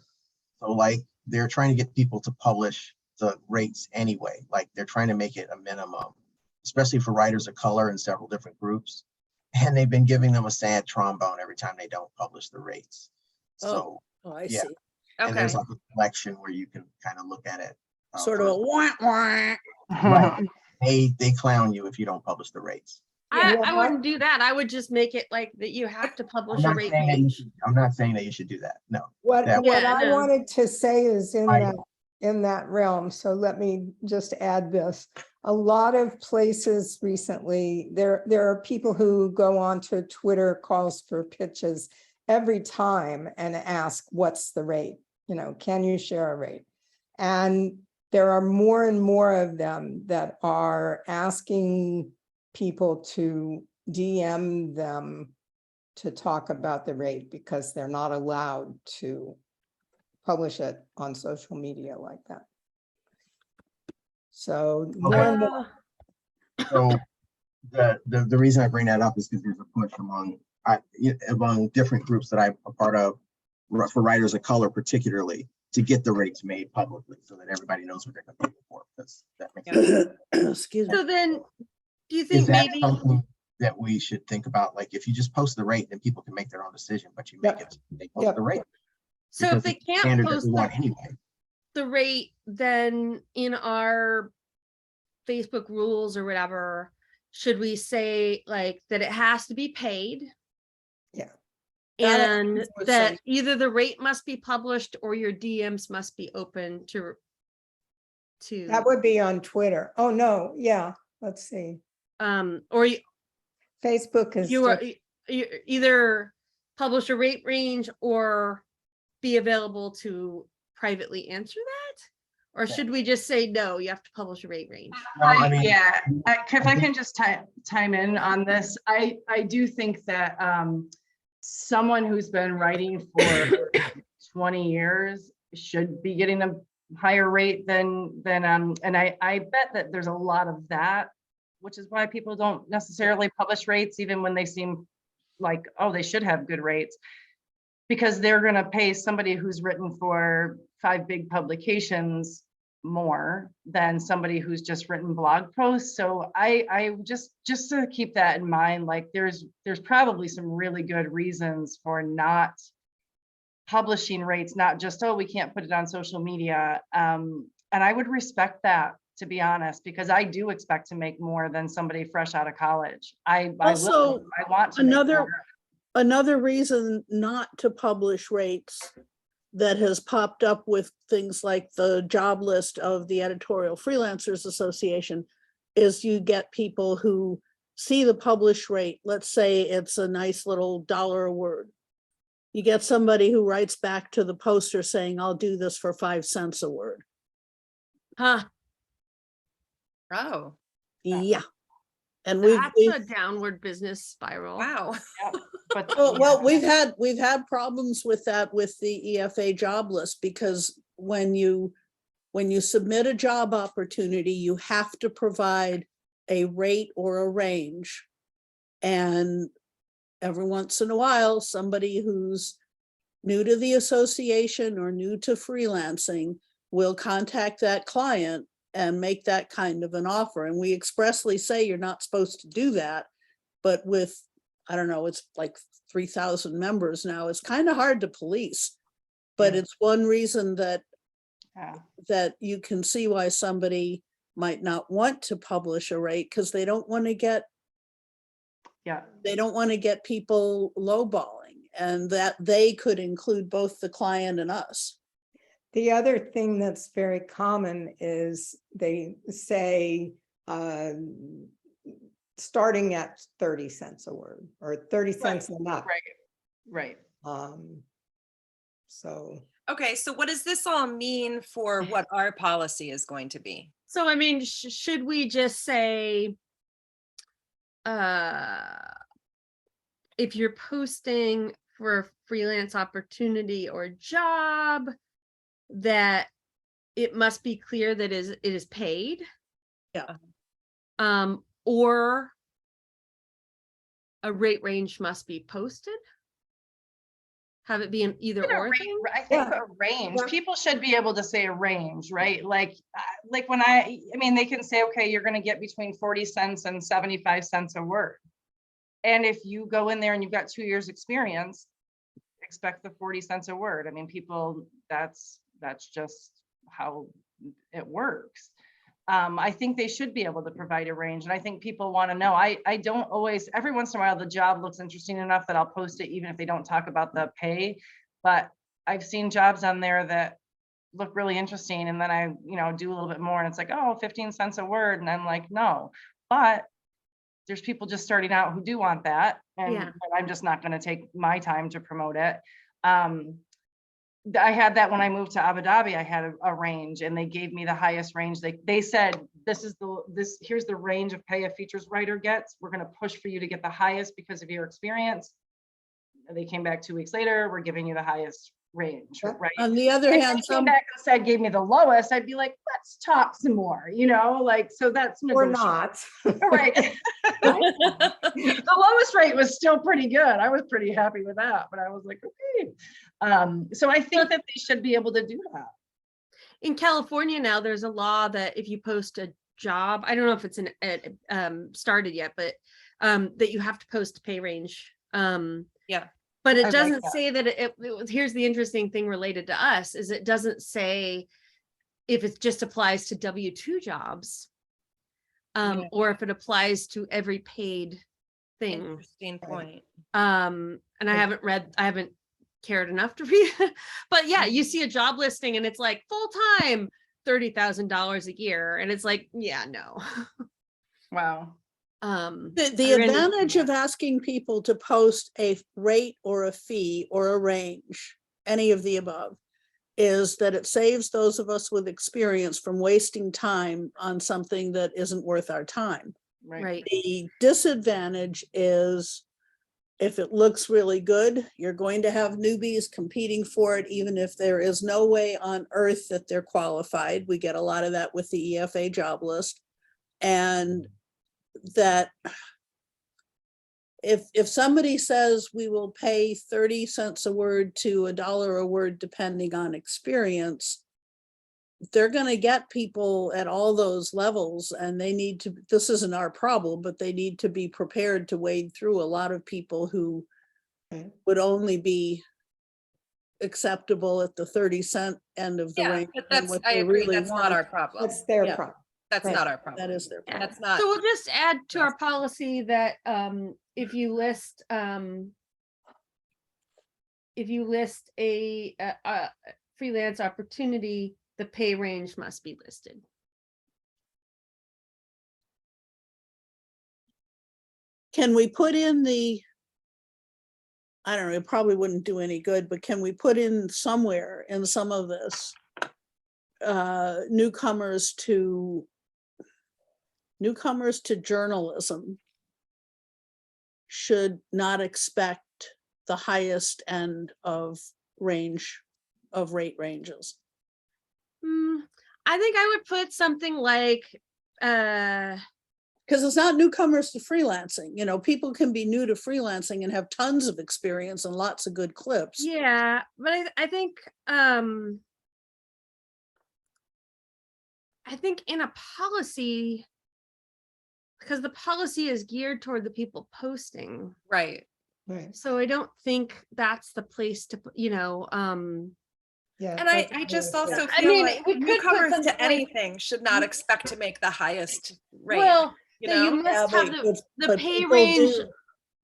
Speaker 2: So like they're trying to get people to publish the rates anyway. Like they're trying to make it a minimum, especially for writers of color in several different groups. And they've been giving them a sad trombone every time they don't publish the rates. So
Speaker 3: Oh, I
Speaker 2: yeah.
Speaker 3: see.
Speaker 2: And
Speaker 1: Okay.
Speaker 2: there's like a collection where you can kind of look at it.
Speaker 3: Sort of a wah, wah.
Speaker 2: Right. They clown you if you don't publish the rates.
Speaker 5: I
Speaker 4: Yeah.
Speaker 5: wouldn't do that. I would just make it like that you have to
Speaker 2: I'm
Speaker 5: publish a
Speaker 2: not
Speaker 5: rate
Speaker 2: saying that you
Speaker 5: page.
Speaker 2: should, I'm not saying that you should do that. No.
Speaker 4: What
Speaker 2: Yeah.
Speaker 4: I
Speaker 5: no.
Speaker 4: wanted to say is
Speaker 2: I-
Speaker 4: in that realm, so let me just add this. A lot of places recently, there are people who go on to Twitter calls for pitches every time and ask, what's the rate? You know, can you share a rate? And there are more and more of them that are asking people to DM them to talk about the rate because they're not allowed to publish it on social media like that. So more and more-
Speaker 2: So the reason I bring that up is because there's a push among different groups that I'm a part of, for writers of color particularly, to get the rates made publicly so that everybody knows what they're competing for. Because that makes sense.
Speaker 3: Excuse me.
Speaker 5: So then, do you
Speaker 2: Is
Speaker 5: think
Speaker 2: that
Speaker 5: maybe,
Speaker 2: something that we should think about? Like if you just post the rate, then people can make their own decision, but you make
Speaker 4: Yep.
Speaker 2: it, they post
Speaker 4: Yep.
Speaker 2: the rate.
Speaker 5: so if
Speaker 2: because
Speaker 5: they
Speaker 2: it's the
Speaker 5: can't
Speaker 2: standard that
Speaker 5: post
Speaker 2: we want anyway.
Speaker 5: the rate, then in our Facebook rules or whatever, should we say like that it has to be paid?
Speaker 4: Yeah.
Speaker 5: And
Speaker 3: That would
Speaker 5: that
Speaker 3: say-
Speaker 5: either the rate must be published or your DMs must be open to
Speaker 4: that would be on Twitter. Oh, no, yeah, let's see.
Speaker 5: or
Speaker 4: Facebook is,
Speaker 5: you are
Speaker 4: diff-
Speaker 5: you either publish a rate range or be available to privately answer that? Or should we just say, no, you have to publish a rate range?
Speaker 2: No, I mean,
Speaker 6: Yeah, if I can just chime in on this, I do think that someone who's been writing for 20 years should be getting a higher rate than and I bet that there's a lot of that, which is why people don't necessarily publish rates even when they seem like, oh, they should have good rates, because they're going to pay somebody who's written for 5 big publications more than somebody who's just written blog posts. So I just to keep that in mind, like there's probably some really good reasons for not publishing rates, not just, oh, we can't put it on social media. And I would respect that, to be honest, because I do expect to make more than somebody fresh out of college. I
Speaker 3: Also,
Speaker 6: want to make more.
Speaker 3: Another reason not to publish rates that has popped up with things like the job list of the Editorial Freelancers Association is you get people who see the publish rate. Let's say it's a nice little $1 a word. You get somebody who writes back to the poster saying, I'll do this for 5 cents a word.
Speaker 5: Huh,
Speaker 1: Oh,
Speaker 3: Yeah. And
Speaker 5: that's a downward business spiral.
Speaker 1: wow.
Speaker 6: But
Speaker 3: well, we've had problems with that with the EFA job list, because when you submit a job opportunity, you have to provide a rate or a range. And every once in a while, somebody who's new to the association or new to freelancing will contact that client and make that kind of an offer. And we expressly say you're not supposed to do that, but with I don't know, it's like 3,000 members now. It's kind of hard to police. But
Speaker 6: Yeah.
Speaker 3: it's one reason that
Speaker 6: Yeah.
Speaker 3: you can see why somebody might not want to publish a rate, because they don't want to get
Speaker 6: Yeah.
Speaker 3: people lowballing, and that they could include both the client and us.
Speaker 4: The other thing that's very common is they say, starting at 30 cents a word or 30 cents and up.
Speaker 6: Right.
Speaker 4: So
Speaker 1: Okay, so what does this all mean for what our policy is going to be?
Speaker 5: So, I mean, should we just say, if you're posting for a freelance opportunity or job, that it must be clear that it is paid?
Speaker 3: Yeah.
Speaker 5: Or a rate range must be posted? Have it be an either or thing?
Speaker 6: I think
Speaker 4: Yeah.
Speaker 6: a range,
Speaker 4: Yeah.
Speaker 6: people should be able to say a range, right? Like when I mean, they can say, okay, you're going to get between 40 cents and 75 cents a word. And if you go in there and you've got 2 years experience, expect the 40 cents a word. I mean, people, that's just how it works. I think they should be able to provide a range. And I think people want to know. I don't always, every once in a while, the job looks interesting enough that I'll post it, even if they don't talk about the pay. But I've seen jobs on there that look really interesting. And then I, do a little bit more and it's like, oh, 15 cents a word. And I'm like, no, but there's people just starting out who do want that. And
Speaker 5: Yeah.
Speaker 6: I'm just not going to take my time to promote it. I had that when I moved to Abu Dhabi. I had a range and they gave me the highest range. They said, here's the range of pay a features writer gets. We're going to push for you to get the highest because of your experience. And they came back 2 weeks later. We're giving you the highest range, right?
Speaker 3: On the other
Speaker 6: If
Speaker 3: hand,
Speaker 6: they came back and said, gave me the lowest, I'd be like, let's talk some more, so that's
Speaker 4: or
Speaker 6: negotiable.
Speaker 4: not.
Speaker 6: Right. The lowest rate was still pretty good. I was pretty happy with that, but I was like, okay. So I think that they should be able to do that.
Speaker 5: In California now, there's a law that if you post a job, I don't know if it's started yet, but that you have to post a pay range.
Speaker 1: Yeah.
Speaker 5: But
Speaker 6: I
Speaker 5: it
Speaker 6: like
Speaker 5: doesn't
Speaker 6: that.
Speaker 5: say that it was, here's the interesting thing related to us, is it doesn't say if it just applies to W-2 jobs,
Speaker 1: Yeah.
Speaker 5: or if it applies to every paid thing.
Speaker 1: Interesting point.
Speaker 5: And I haven't cared enough to read, but yeah, you see a job listing and it's like full-time, $30,000 a year. And it's like, yeah, no.
Speaker 6: Wow.
Speaker 3: the advantage of asking people to post a rate or a fee or a range, any of the above, is that it saves those of us with experience from wasting time on something that isn't worth our time.
Speaker 5: Right.
Speaker 3: The disadvantage is if it looks really good, you're going to have newbies competing for it, even if there is no way on earth that they're qualified. We get a lot of that with the EFA job list. And that if somebody says we will pay 30 cents a word to $1 a word, depending on experience, they're going to get people at all those levels, and they need to, this isn't our problem, but they need to be prepared to wade through a lot of people who would only be acceptable at the 30-cent end of the
Speaker 1: Yeah,
Speaker 3: range.
Speaker 1: but
Speaker 3: and
Speaker 1: that's,
Speaker 3: what
Speaker 1: I
Speaker 3: they
Speaker 1: agree,
Speaker 3: really
Speaker 1: that's not
Speaker 3: want.
Speaker 1: our problem.
Speaker 4: That's their
Speaker 3: Yeah.
Speaker 4: problem.
Speaker 1: That's
Speaker 4: right.
Speaker 1: not our problem.
Speaker 3: That is their problem.
Speaker 1: That's not.
Speaker 5: So we'll just add to our policy that if you list a freelance opportunity, the pay range must be listed.
Speaker 3: Can we put in I don't know, it probably wouldn't do any good, but can we put in somewhere in some of this, newcomers to journalism should not expect the highest end of rate ranges?
Speaker 5: I think I would put something like,
Speaker 3: Because it's not newcomers to freelancing. People can be new to freelancing and have tons of experience and lots of good clips.
Speaker 5: yeah, but I think in a policy, because the policy is geared toward the people posting.
Speaker 1: Right.
Speaker 4: Right,
Speaker 5: So I don't think that's the place to,
Speaker 4: yeah.
Speaker 1: And I
Speaker 4: that's
Speaker 1: just
Speaker 4: very
Speaker 1: also
Speaker 4: good.
Speaker 5: I
Speaker 1: feel
Speaker 5: mean,
Speaker 1: like
Speaker 5: we could put
Speaker 1: newcomers
Speaker 5: something
Speaker 1: to
Speaker 5: like-
Speaker 1: anything should not expect to make the highest rate.
Speaker 5: well,
Speaker 1: you
Speaker 5: that you
Speaker 1: know?
Speaker 5: must
Speaker 3: Yeah,
Speaker 5: have the
Speaker 3: but
Speaker 5: pay
Speaker 3: people
Speaker 5: range
Speaker 3: do- People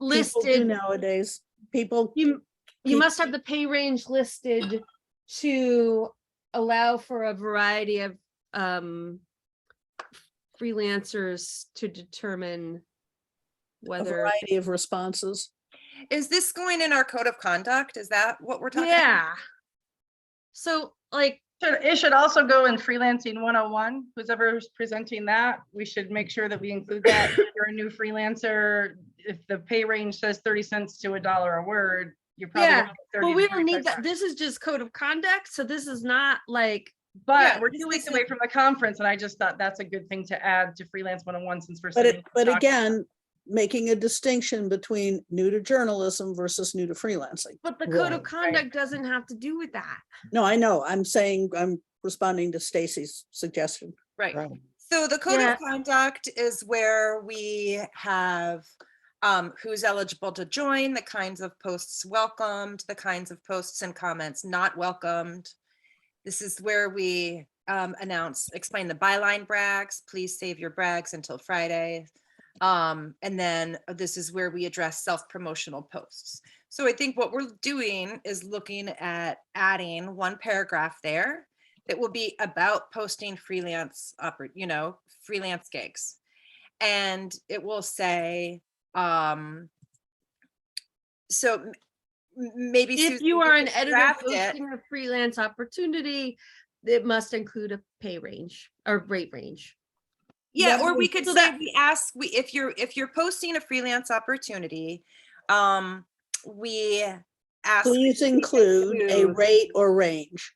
Speaker 3: do
Speaker 5: listed.
Speaker 3: nowadays, people,
Speaker 5: You
Speaker 3: keep-
Speaker 5: must have the pay range listed to allow for a variety of freelancers to determine
Speaker 3: a
Speaker 5: whether.
Speaker 3: variety of responses.
Speaker 1: Is this going in our code of conduct? Is that what we're talking about?
Speaker 5: Yeah. So like,
Speaker 6: It should also go in freelancing 101. Who's ever presenting that, we should make sure that we include that. If you're a new freelancer, if the pay range says 30 cents to $1 a word, you're probably
Speaker 5: yeah,
Speaker 6: gonna get 30
Speaker 5: well,
Speaker 6: to
Speaker 5: we don't need
Speaker 6: 45
Speaker 5: that.
Speaker 6: cents.
Speaker 5: This is just code of conduct. So this is not like,
Speaker 6: But
Speaker 1: Yeah,
Speaker 6: we're
Speaker 1: this
Speaker 6: 2 weeks
Speaker 1: isn't-
Speaker 6: away from the conference, and I just thought that's a good thing to add to Freelance 101 since we're
Speaker 3: But
Speaker 6: sitting.
Speaker 3: but
Speaker 6: talking.
Speaker 3: again, making a distinction between new to journalism versus new to freelancing.
Speaker 5: but the code of
Speaker 4: Right.
Speaker 5: conduct doesn't have to do with that.
Speaker 3: No, I know, I'm saying, I'm responding to Stacy's suggestion.
Speaker 1: Right.
Speaker 4: Right.
Speaker 1: So the code
Speaker 5: Yeah.
Speaker 1: of conduct is where we have who's eligible to join, the kinds of posts welcomed, the kinds of posts and comments not welcomed. This is where we explain the byline brags, please save your brags until Friday. And then this is where we address self-promotional posts. So I think what we're doing is looking at adding one paragraph there that will be about posting freelance, freelance gigs. And it will say, maybe
Speaker 5: If
Speaker 1: Susan,
Speaker 5: you are an
Speaker 1: could
Speaker 5: editor
Speaker 1: draft it.
Speaker 5: posting a freelance opportunity, it must include a pay range or rate range.
Speaker 1: Yeah,
Speaker 3: That
Speaker 1: or we
Speaker 3: would-
Speaker 1: could
Speaker 5: so
Speaker 1: say,
Speaker 5: that-
Speaker 1: if you're posting a freelance opportunity, we ask. that
Speaker 3: Please
Speaker 1: you
Speaker 3: include a
Speaker 1: include-
Speaker 3: rate or range.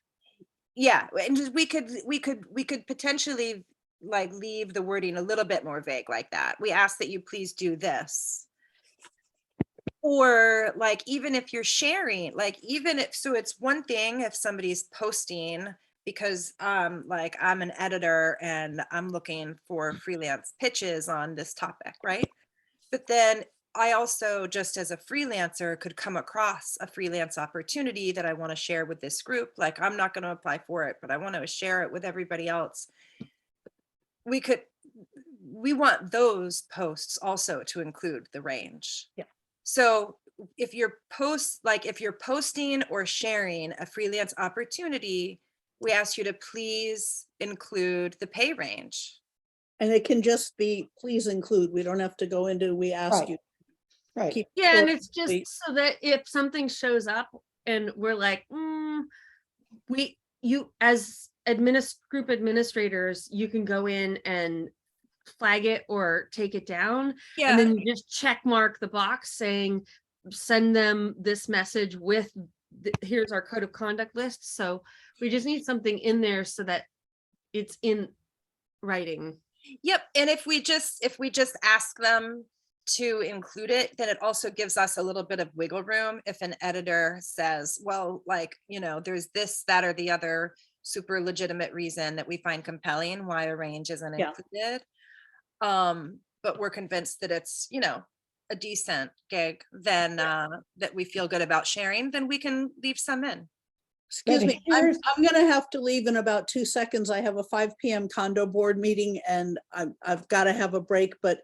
Speaker 1: Yeah, and just we could potentially like leave the wording a little bit more vague like that. We ask that you please do this. Or like, even if you're sharing, like, even if, so it's one thing if somebody's posting because like I'm an editor and I'm looking for freelance pitches on this topic, right? But then I also, just as a freelancer, could come across a freelance opportunity that I want to share with this group. Like, I'm not going to apply for it, but I want to share it with everybody else. We want those posts also to include the range.
Speaker 3: Yeah.
Speaker 1: So if you're posting or sharing a freelance opportunity, we ask you to please include the pay range.
Speaker 3: And it can just be, please include, we don't have to go into, we ask
Speaker 4: Right.
Speaker 3: you.
Speaker 4: Right,
Speaker 3: Keep
Speaker 5: Yeah, and
Speaker 3: short,
Speaker 5: it's just
Speaker 3: sweet.
Speaker 5: so that if something shows up and we're like, you as group administrators, you can go in and flag it or take it down. And then you just check mark the box saying, send them this message with, here's our code of conduct list. So we just need something in there so that it's in writing.
Speaker 1: Yep, and if we just ask them to include it, then it also gives us a little bit of wiggle room if an editor says, well, like, there's this, that, or the other super legitimate reason that we find compelling why a range isn't
Speaker 3: Yeah.
Speaker 1: included. But we're convinced that it's, a decent gig, then that we feel good about sharing, then we can leave some in.
Speaker 3: Excuse
Speaker 4: But
Speaker 3: me, I'm
Speaker 4: here's-
Speaker 3: gonna have to leave in about 2 seconds. I have a 5 PM condo board meeting and I've got to have a break, but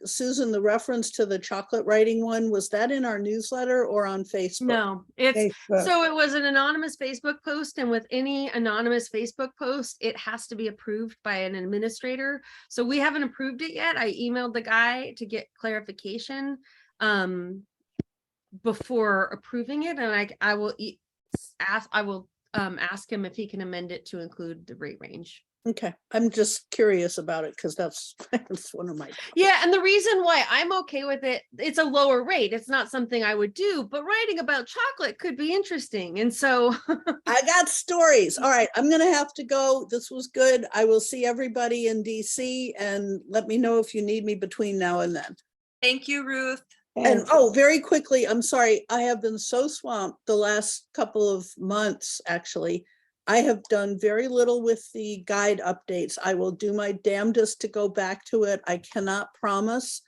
Speaker 3: Susan, the reference to the chocolate writing one, was that in our newsletter or on Facebook?
Speaker 5: No, it's,
Speaker 4: Facebook.
Speaker 5: so it was an anonymous Facebook post, and with any anonymous Facebook post, it has to be approved by an administrator. So we haven't approved it yet. I emailed the guy to get clarification before approving it, and I will ask him if he can amend it to include the rate range.
Speaker 3: Okay, I'm just curious about it because that's one of my.
Speaker 5: Yeah, and the reason why I'm okay with it, it's a lower rate. It's not something I would do, but writing about chocolate could be interesting. And so
Speaker 3: I got stories. All right, I'm gonna have to go. This was good. I will see everybody in DC and let me know if you need me between now and then.
Speaker 1: Thank you, Ruth.
Speaker 3: And very quickly, I'm sorry, I have been so swamped the last couple of months, actually. I have done very little with the guide updates. I will do my damnedest to go back to it. I cannot promise,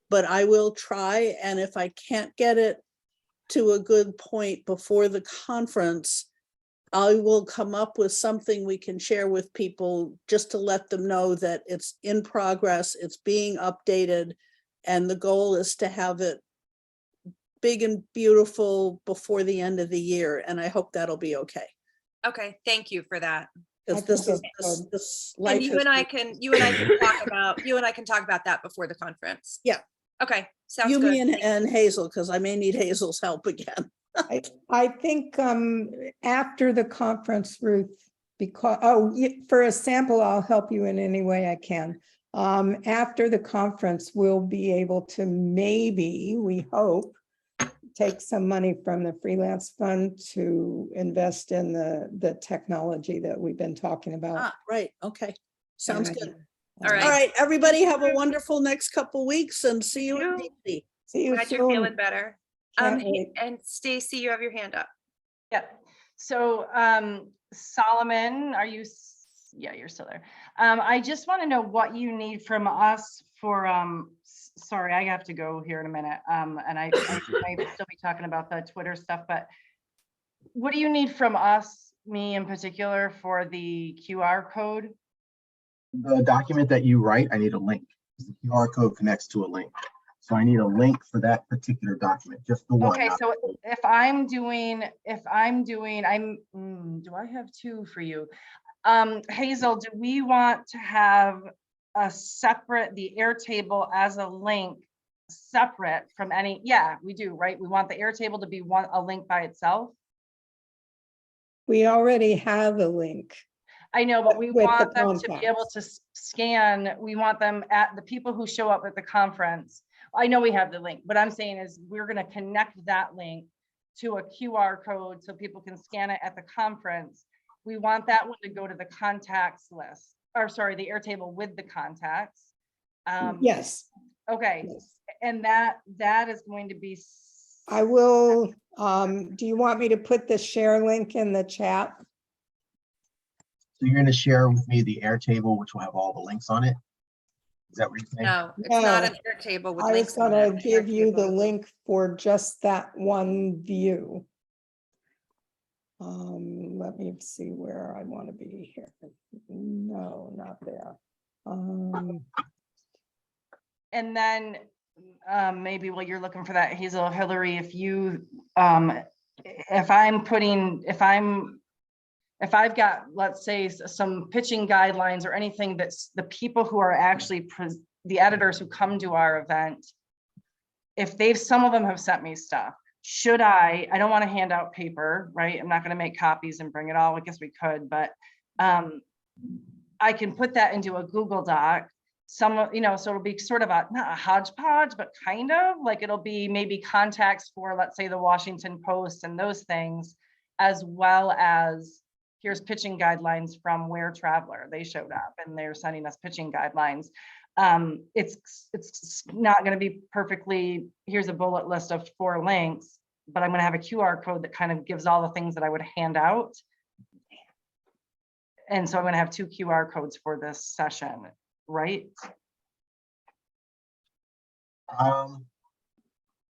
Speaker 3: but I will try. And if I can't get it to a good point before the conference, I will come up with something we can share with people just to let them know that it's in progress, it's being updated, and the goal is to have it big and beautiful before the end of the year. And I hope that'll be okay.
Speaker 1: Okay, thank you for that.
Speaker 3: Because
Speaker 4: I
Speaker 3: this
Speaker 4: think
Speaker 3: is,
Speaker 4: it's good.
Speaker 3: this
Speaker 1: And
Speaker 3: life
Speaker 1: you
Speaker 3: has
Speaker 1: and I
Speaker 3: been-
Speaker 1: can, you and I can talk about, you and I can talk about that before the conference.
Speaker 3: Yeah.
Speaker 1: Okay, sounds
Speaker 3: you,
Speaker 1: good.
Speaker 3: me, and Hazel, because I may need Hazel's help again.
Speaker 4: I think after the conference, Ruth, because, for a sample, I'll help you in any way I can. After the conference, we'll be able to maybe, we hope, take some money from the freelance fund to invest in the technology that we've been talking about.
Speaker 3: Ah, right, okay. Sounds
Speaker 4: And,
Speaker 3: good.
Speaker 1: All right.
Speaker 3: All right, everybody have a wonderful next couple weeks and see you in
Speaker 1: You
Speaker 3: DC.
Speaker 4: See you
Speaker 1: Glad you're
Speaker 4: soon.
Speaker 1: feeling better.
Speaker 4: Can't
Speaker 1: Hey,
Speaker 4: wait.
Speaker 1: and Stacy, you have your hand up.
Speaker 6: Yep. So Solomon, are you, yeah, you're still there. I just want to know what you need from us for, sorry, I have to go here in a minute. And I might still be talking about the Twitter stuff, but what do you need from us, me in particular, for the QR code?
Speaker 2: The document that you write, I need a link. The QR code connects to a link. So I need a link for that particular document, just the one.
Speaker 6: Okay,
Speaker 2: not
Speaker 6: so
Speaker 2: the-
Speaker 6: do I have two for you? Hazel, do we want to have a separate, the Airtable as a link separate from any, yeah, we do, right? We want the Airtable to be a link by itself.
Speaker 4: We already have a link.
Speaker 6: I know, but we
Speaker 4: With the
Speaker 6: want them to be able
Speaker 4: contacts.
Speaker 6: to scan, we want them at the people who show up at the conference. I know we have the link, but I'm saying is we're gonna connect that link to a QR code so people can scan it at the conference. We want that one to go to the contacts list, or sorry, the Airtable with the contacts.
Speaker 4: Yes.
Speaker 6: Okay,
Speaker 4: Yes.
Speaker 6: and that is going to be.
Speaker 4: I will, do you want me to put the share link in the chat?
Speaker 2: So you're gonna share with me the Airtable, which will have all the links on it? Is that what you're saying?
Speaker 1: No, it's not
Speaker 4: No.
Speaker 1: an Airtable with
Speaker 4: I was
Speaker 1: links on
Speaker 4: gonna
Speaker 1: it.
Speaker 4: give you the
Speaker 1: Airtable-
Speaker 4: link for just that one view. Let me see where I want to be here. No, not there.
Speaker 6: And then maybe while you're looking for that, Hazel, Hillary, if you, if I've got, let's say, some pitching guidelines or anything that's the people who are actually the editors who come to our event, if some of them have sent me stuff, should I don't want to hand out paper, right? I'm not going to make copies and bring it all. I guess we could, but I can put that into a Google Doc. So it'll be sort of not a hodgepodge, but kind of like it'll be maybe contacts for, let's say, the Washington Post and those things, as well as here's pitching guidelines from Where Traveler. They showed up and they're sending us pitching guidelines. It's not going to be perfectly, here's a bullet list of 4 links, but I'm going to have a QR code that kind of gives all the things that I would hand out. And so I'm going to have 2 QR codes for this session, right?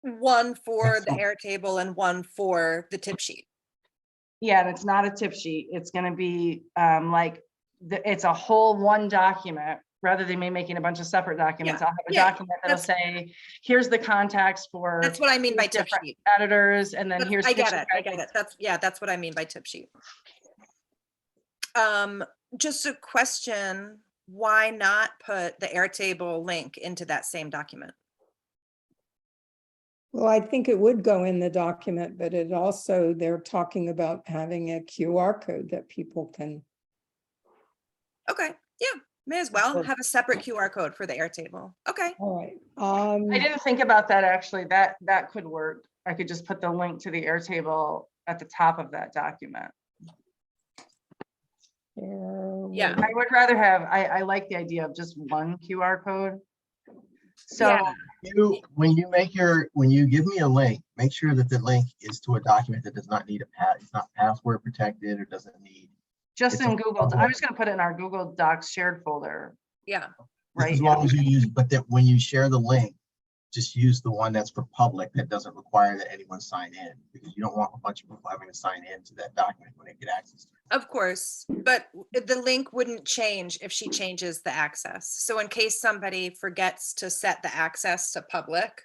Speaker 1: One for the
Speaker 2: So-
Speaker 1: Airtable and one for the tip sheet.
Speaker 6: Yeah, and it's not a tip sheet. It's going to be it's a whole one document rather than me making a bunch of separate documents. I'll have a
Speaker 1: Yeah,
Speaker 6: document that'll say, here's the contacts for
Speaker 1: That's what I mean by
Speaker 6: these
Speaker 1: tip
Speaker 6: different
Speaker 1: sheet.
Speaker 6: editors, and then
Speaker 1: That's-
Speaker 6: here's
Speaker 1: I get
Speaker 6: pitching
Speaker 1: it. I get
Speaker 6: guidelines.
Speaker 1: it. That's what I mean by tip sheet. Just a question, why not put the Airtable link into that same document?
Speaker 4: Well, I think it would go in the document, but it also, they're talking about having a QR code that people can.
Speaker 1: Okay, yeah, may as well have a separate QR code for the Airtable. Okay,
Speaker 4: All right.
Speaker 6: I didn't think about that, actually. That could work. I could just put the link to the Airtable at the top of that document.
Speaker 1: Yeah.
Speaker 6: I would rather have, I like the idea of just one QR code. So
Speaker 1: Yeah.
Speaker 2: When you give me a link, make sure that the link is to a document that does not need it's not password protected or doesn't need
Speaker 6: Just
Speaker 2: It's
Speaker 6: in
Speaker 2: a
Speaker 6: Google,
Speaker 2: public-
Speaker 6: I'm just gonna put it in our Google Docs shared folder,
Speaker 1: Yeah,
Speaker 6: right?
Speaker 2: As long as you use, but that when you share the link, just use the one that's for public that doesn't require that anyone sign in, because you don't want a bunch of people having to sign in to that document when they get access to it.
Speaker 1: of course, but the link wouldn't change if she changes the access. So in case somebody forgets to set the access to public,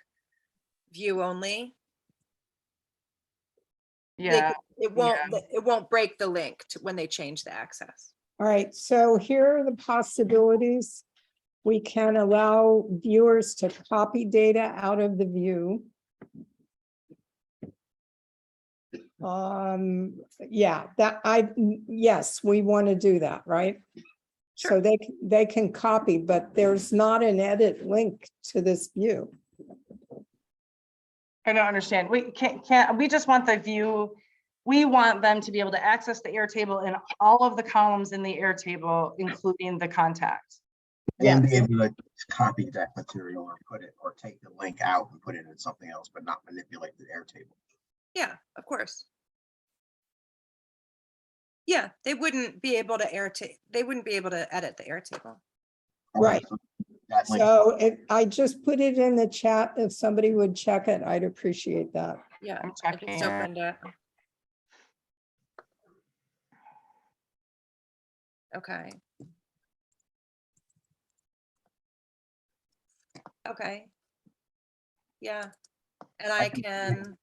Speaker 1: view only,
Speaker 6: Yeah,
Speaker 1: it won't break the link when they change the access.
Speaker 4: All right, so here are the possibilities. We can allow viewers to copy data out of the view. Yeah, yes, we want to do that, right? So they can copy, but there's not an edit link to this view.
Speaker 6: I don't understand. We can't, we just want the view. We want them to be able to access the Airtable and all of the columns in the Airtable, including the contact.
Speaker 2: And be
Speaker 4: Yes.
Speaker 2: able to copy that material or put it, or take the link out and put it in something else, but not manipulate the Airtable.
Speaker 1: Yeah, of course. Yeah, they wouldn't be able to they wouldn't be able to edit the Airtable.
Speaker 4: Right.
Speaker 2: So that link-
Speaker 4: So I just put it in the chat. If somebody would check it, I'd appreciate that.
Speaker 1: Yeah,
Speaker 6: I'm
Speaker 1: I
Speaker 6: checking
Speaker 1: just
Speaker 6: it.
Speaker 1: opened it. Okay. Okay. Yeah, and I can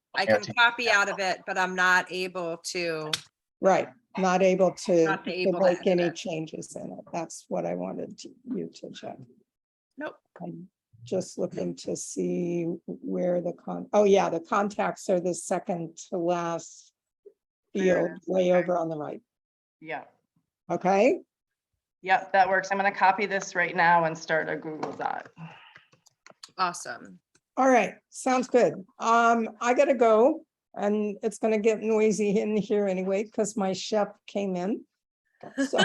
Speaker 1: copy out of it, but I'm not able to,
Speaker 4: Right, not able to
Speaker 1: Not able to
Speaker 4: make
Speaker 1: edit
Speaker 4: any
Speaker 1: it.
Speaker 4: changes in it. That's what I wanted you to check.
Speaker 1: nope.
Speaker 4: I'm just looking to see where oh yeah, the contacts are the second to last field, way over on the right.
Speaker 6: Yeah.
Speaker 4: Okay,
Speaker 6: Yep, that works. I'm gonna copy this right now and start a Google Doc.
Speaker 1: Awesome.
Speaker 4: all right, sounds good. I gotta go, and it's gonna get noisy in here anyway, because my chef came in. So,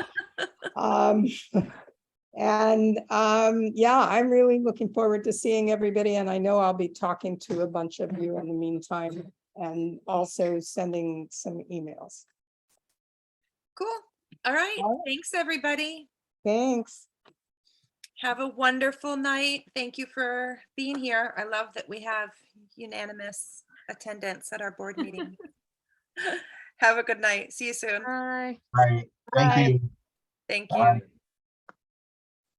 Speaker 4: yeah, I'm really looking forward to seeing everybody, and I know I'll be talking to a bunch of you in the meantime, and also sending some emails.
Speaker 1: Cool. All right.
Speaker 4: All right.
Speaker 1: Thanks, everybody.
Speaker 4: Thanks.
Speaker 1: Have a wonderful night. Thank you for being here. I love that we have unanimous attendance at our board meeting. Have a good night. See you soon.
Speaker 5: Bye.
Speaker 2: Right.
Speaker 5: Bye.
Speaker 2: Thank you.
Speaker 1: Thank
Speaker 2: Bye.
Speaker 1: you.